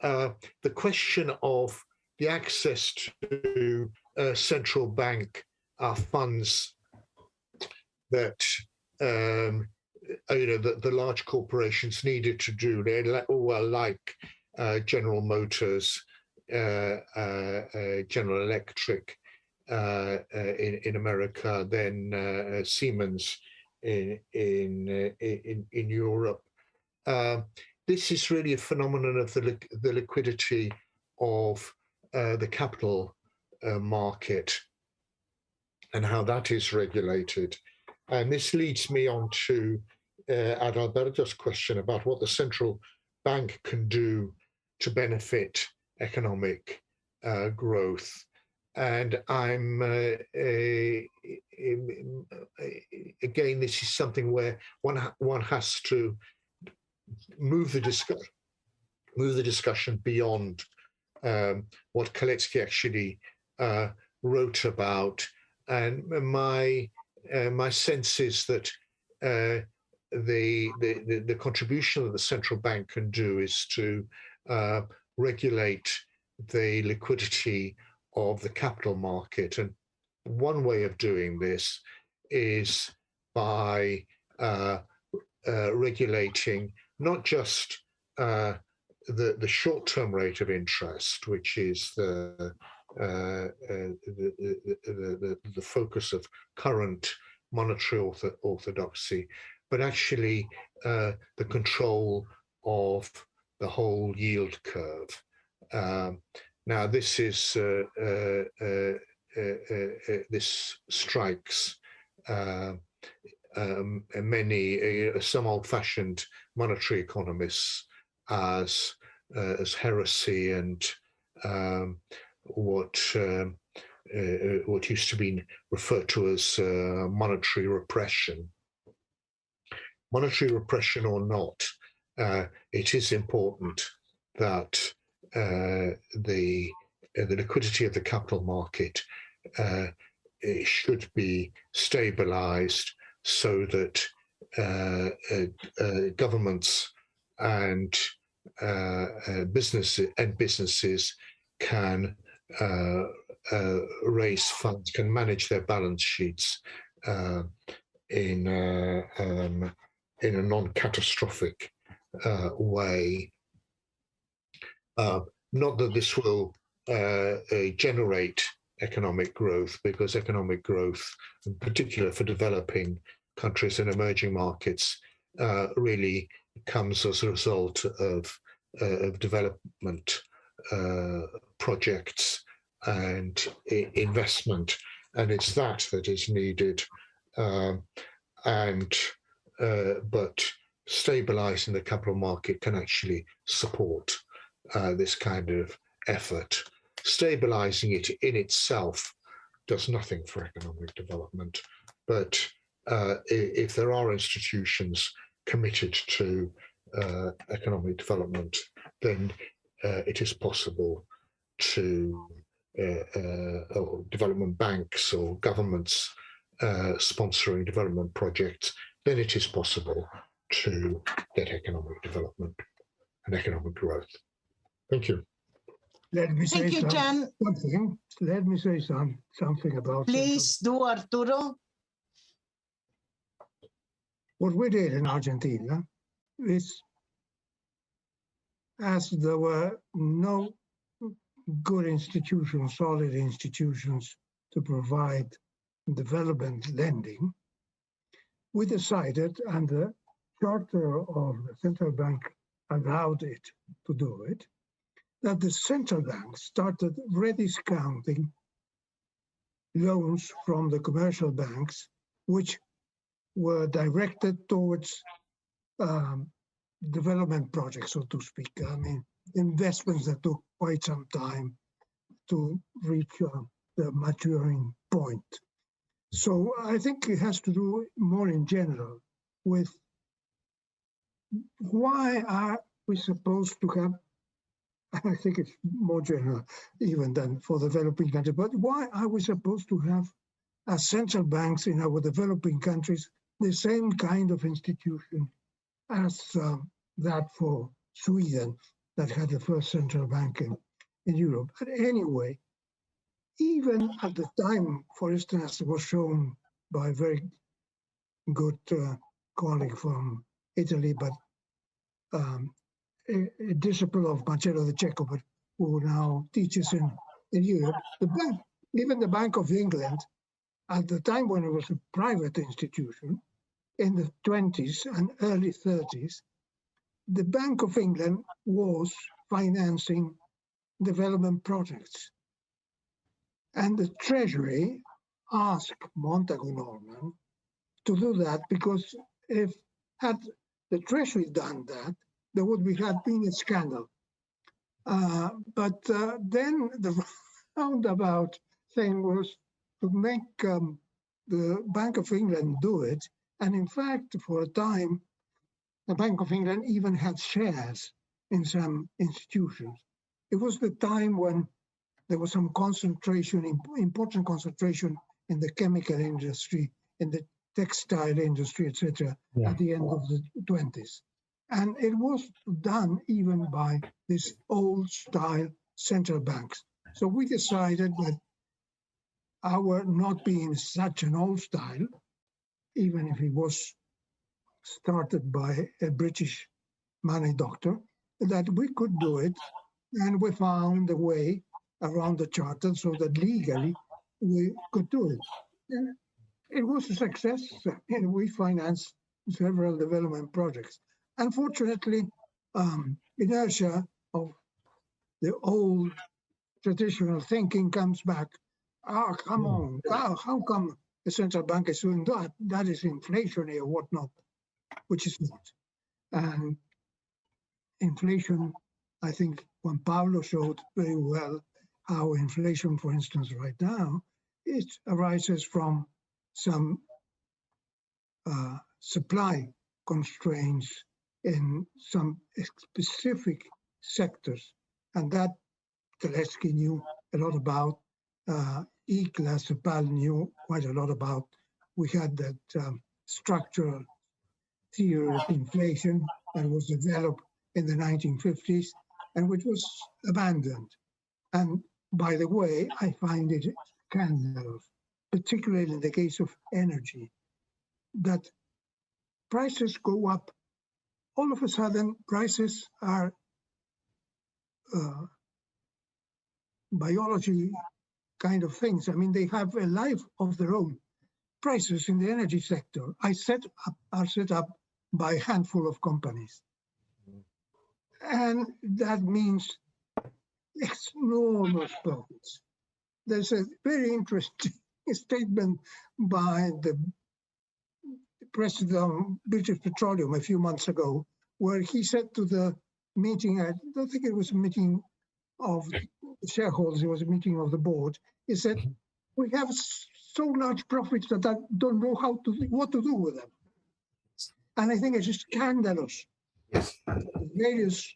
the question of the access to central bank funds that the large corporations needed to do, like General Motors, General Electric in America, then Siemens in Europe. This is really a phenomenon of the liquidity of the capital market and how that is regulated. And this leads me on to Adalberto's question about what the central bank can do to benefit economic growth. And I'm, again, this is something where one has to move the discussion beyond what Kalecki actually wrote about. And my sense is that the contribution that the central bank can do is to regulate the liquidity of the capital market. And one way of doing this is by regulating not just the short-term rate of interest, which is the focus of current monetary orthodoxy, but actually the control of the whole yield curve. Now, this is this strikes many some old-fashioned monetary economists as heresy and what used to be referred to as monetary repression. Monetary repression or not, it is important that the liquidity of the capital market should be stabilized so that governments and businesses can raise funds, can manage their balance sheets in a non-catastrophic way. Not that this will generate economic growth, because economic growth, in particular for developing countries and emerging markets, really comes as a result of development projects and investment, and it's that is needed. But stabilizing the capital market can actually support this kind of effort. Stabilizing it in itself does nothing for economic development, but if there are institutions committed to economic development, then it is possible to development banks or governments sponsoring development projects, then it is possible to get economic development and economic growth. Thank you. Let me say Thank you, Jan. something. Let me say something about Please do, Arturo. what we did in Argentina. Is, as there were no good institutions, solid institutions to provide development lending, we decided, and the charter of the central bank allowed it to do it, that the central bank started rediscounting loans from the commercial banks, which were directed towards development projects, so to speak. I mean, investments that took quite some time to reach the maturing point. So I think it has to do more in general with why are we supposed to have, I think it's more general even than for developing countries, but why are we supposed to have as central banks in our developing countries the same kind of institution as that for Sweden that had the first central bank in Europe? But anyway, even at the time, for instance, was shown by a very good colleague from Italy, but a disciple of Marcello De Cecco, but who now teaches in Europe, even the Bank of England, at the time when it was a private institution, in the 20s and early 30s, the Bank of England was financing development projects. And the Treasury asked Montagu Norman to do that, because if had the Treasury done that, there would have been a scandal. But then the roundabout thing was to make the Bank of England do it. And in fact, for a time, the Bank of England even had shares in some institutions. It was the time when there was some concentration, important concentration in the chemical industry, in the textile industry, etc., at the end of the 20s. And it was done even by these old-style central banks. So we decided that our not being such an old style, even if it was started by a British money doctor, that we could do it. And we found a way around the charter so that legally we could do it. And it was a success, and we financed several development projects. Unfortunately, inertia of the old traditional thinking comes back. Oh, come on, how come the central bank is doing that? That is inflationary or whatnot, which is not. And inflation, I think Juan Pablo showed very well how inflation, for instance, right now, it arises from some supply constraints in some specific sectors. And that Kalecki knew a lot about, Ikla Sepal knew quite a lot about. We had that structural theory of inflation that was developed in the 1950s and which was abandoned. And by the way, I find it scandalous, particularly in the case of energy, that prices go up. All of a sudden, prices are biology kind of things. I mean, they have a life of their own. Prices in the energy sector are set up by a handful of companies. And that means enormous profits. There's a very interesting statement by the president of British Petroleum a few months ago, where he said to the meeting, I don't think it was a meeting of the shareholders, it was a meeting of the board. He said, we have so large profits that I don't know what to do with them. And I think it's scandalous. Various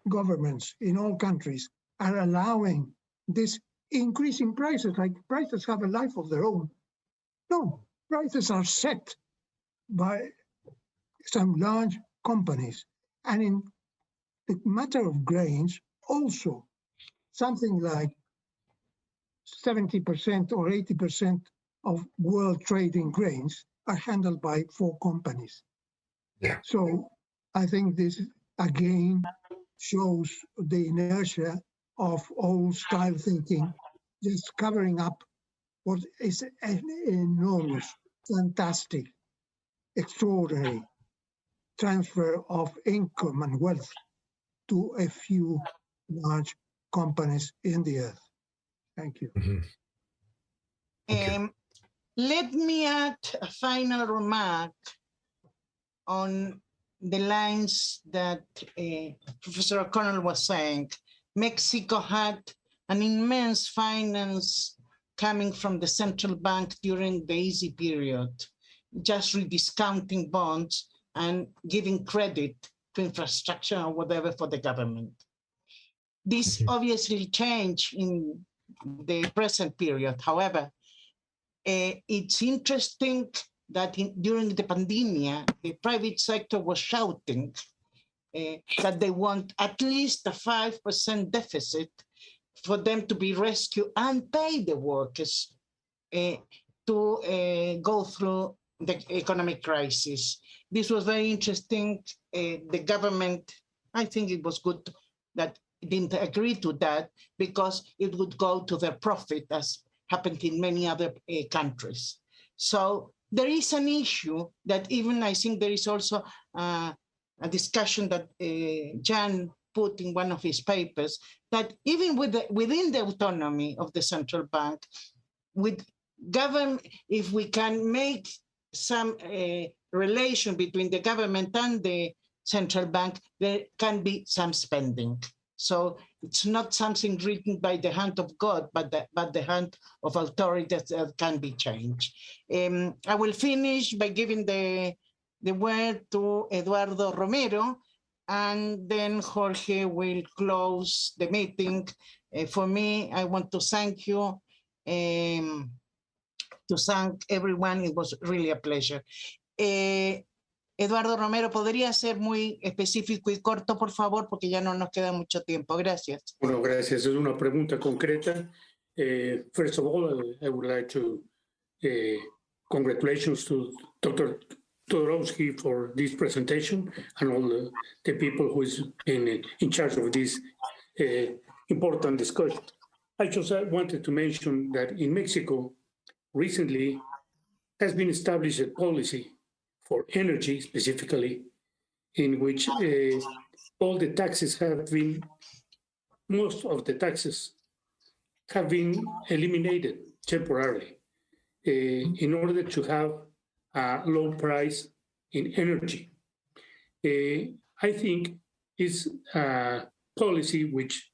governments in all countries are allowing this increasing prices, like prices have a life of their own. No, prices are set by some large companies. And in the matter of grains, also something like 70% or 80% of world trade in grains are handled by 4 companies. So I think this again shows the inertia of old style thinking, just covering up what is an enormous, fantastic, extraordinary transfer of income and wealth to a few large companies in the earth. Thank you. Let me add a final remark on the lines that Professor O'Connell was saying. Mexico had an immense finance coming from the central bank during the easy period, just rediscounting bonds and giving credit to infrastructure or whatever for the government. This obviously changed in the present period. However, it's interesting that during the pandemic, the private sector was shouting that they want at least a 5% deficit for them to be rescued and pay the workers to go through the economic crisis. This was very interesting. The government, I think it was good that it didn't agree to that because it would go to their profit, as happened in many other countries. So there is an issue that even I think there is also a discussion that Jan put in one of his papers, that even within the autonomy of the central bank, with government, if we can make some relation between the government and the central bank, there can be some spending. So it's not something written by the hand of God, but the hand of authorities that can be changed. I will finish by giving the word to Eduardo Romero, and then Jorge will close the meeting. For me, I want to thank you, to thank everyone. It was really a pleasure. Eduardo Romero, ¿podría ser muy específico y corto, por favor? Porque ya no nos queda mucho tiempo. Gracias. Bueno, gracias. Es una pregunta concreta. First of all, I would like to congratulations to Dr. Toporowski for this presentation and all the people who is in charge of this important discussion. I just wanted to mention that in Mexico, recently has been established a policy for energy specifically, in which all the taxes have been, most of the taxes have been eliminated temporarily in order to have a low price in energy. I think it's a policy which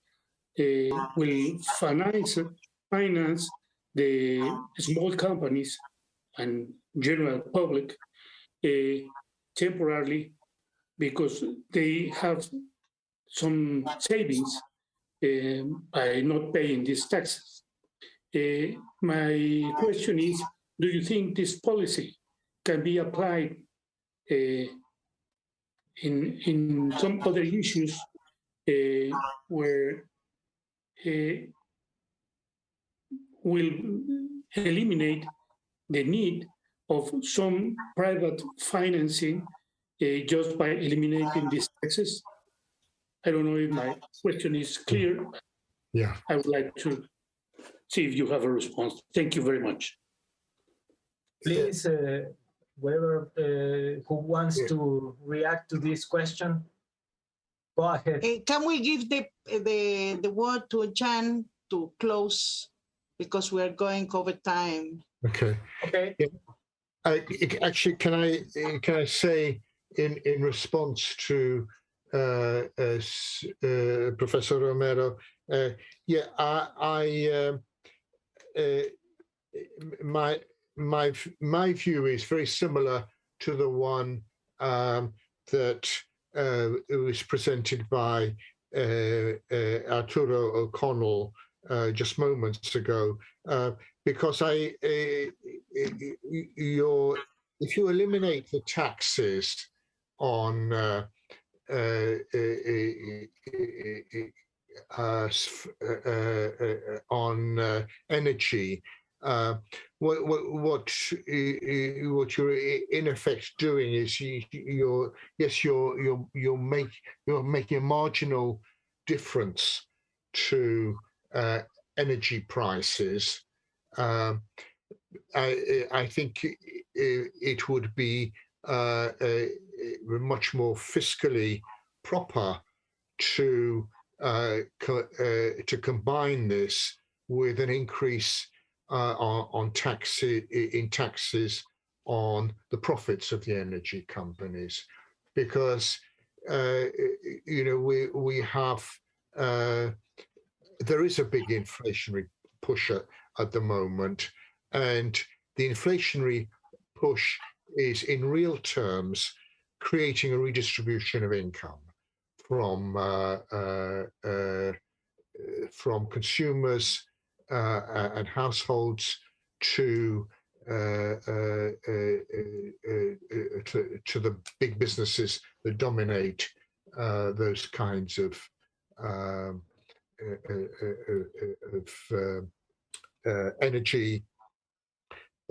will finance the small companies and general public temporarily, because they have some savings by not paying these taxes. My question is, do you think this policy can be applied in some other issues where will eliminate the need of some private financing just by eliminating these taxes? I don't know if my question is clear. Yeah. I would like to see if you have a response. Thank you very much. Please, whoever who wants to react to this question, go ahead. Can we give the word to Jan to close, because we're going over time? Okay. Okay. Yeah. Actually, can I say in response to Professor Romero? My view is very similar to the one that was presented by Arturo O'Connell just moments ago, because if you eliminate the taxes on energy, what you're in effect doing is you're making a marginal difference to energy prices. I think it would be much more fiscally proper to combine this with an increase on taxes on the profits of the energy companies, because we have there is a big inflationary push at the moment, and the inflationary push is in real terms creating a redistribution of income from consumers and households to the big businesses that dominate those kinds of energy,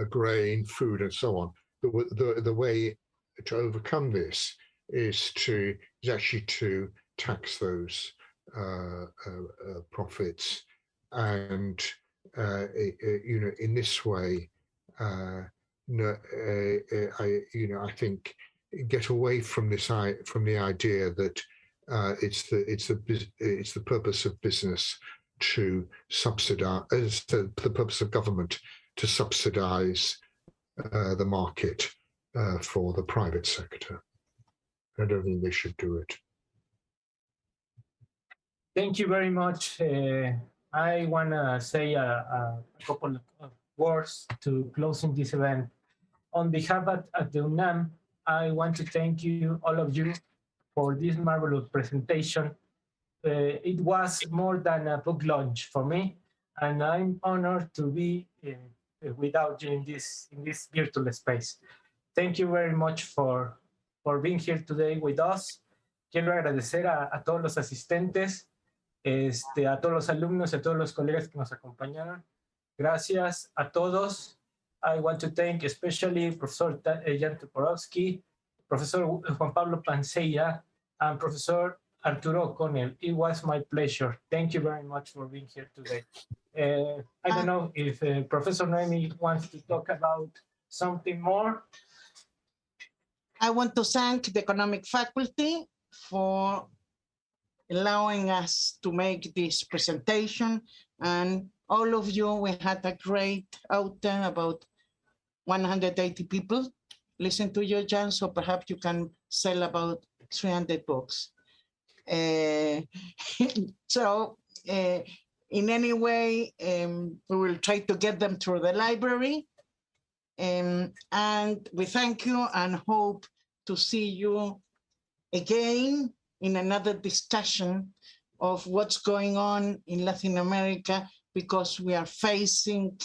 grain, food, and so on. The way to overcome this is actually to tax those profits, and in this way, I think get away from the idea that it's the purpose of business to subsidize, the purpose of government to subsidize the market for the private sector. I don't think they should do it. Thank you very much. I want to say a couple of words to closing this event. On behalf of the UNAM, I want to thank you, all of you, for this marvelous presentation. It was more than a book launch for me, and I'm honored to be without you in this virtual space. Thank you very much for being here today with us. Quiero agradecer a todos los asistentes, a todos los alumnos y a todos los colegas que nos acompañaron. Gracias a todos. I want to thank especially Professor Jan Toporowski, Professor Juan Pablo Pancella, and Professor Arturo O'Connell. It was my pleasure. Thank you very much for being here today. I don't know if Professor Noemi wants to talk about something more. I want to thank the economic faculty for allowing us to make this presentation, and all of you. We had a great outing, about 180 people listen to you, Jan, so perhaps you can sell about 300 books. So in any way, we will try to get them through the library. And we thank you and hope to see you again in another discussion of what's going on in Latin America, because we are facing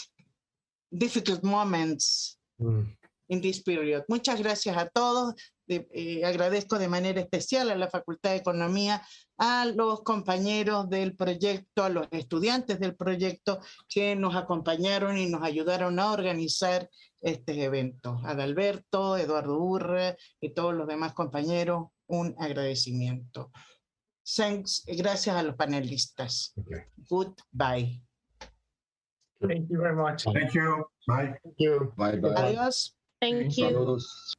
difficult moments in this period. Muchas gracias a todos. Agradezco de manera especial a la Facultad de Economía, a los compañeros del proyecto, a los estudiantes del proyecto que nos acompañaron y nos ayudaron a organizar este evento. Adalberto, Eduardo Urre y todos los demás compañeros, un agradecimiento. Thanks, gracias a los panelistas. Okay. Goodbye. Thank you very much. Thank you. Bye. Thank you. Bye bye. Adiós. Thank you. Saludos.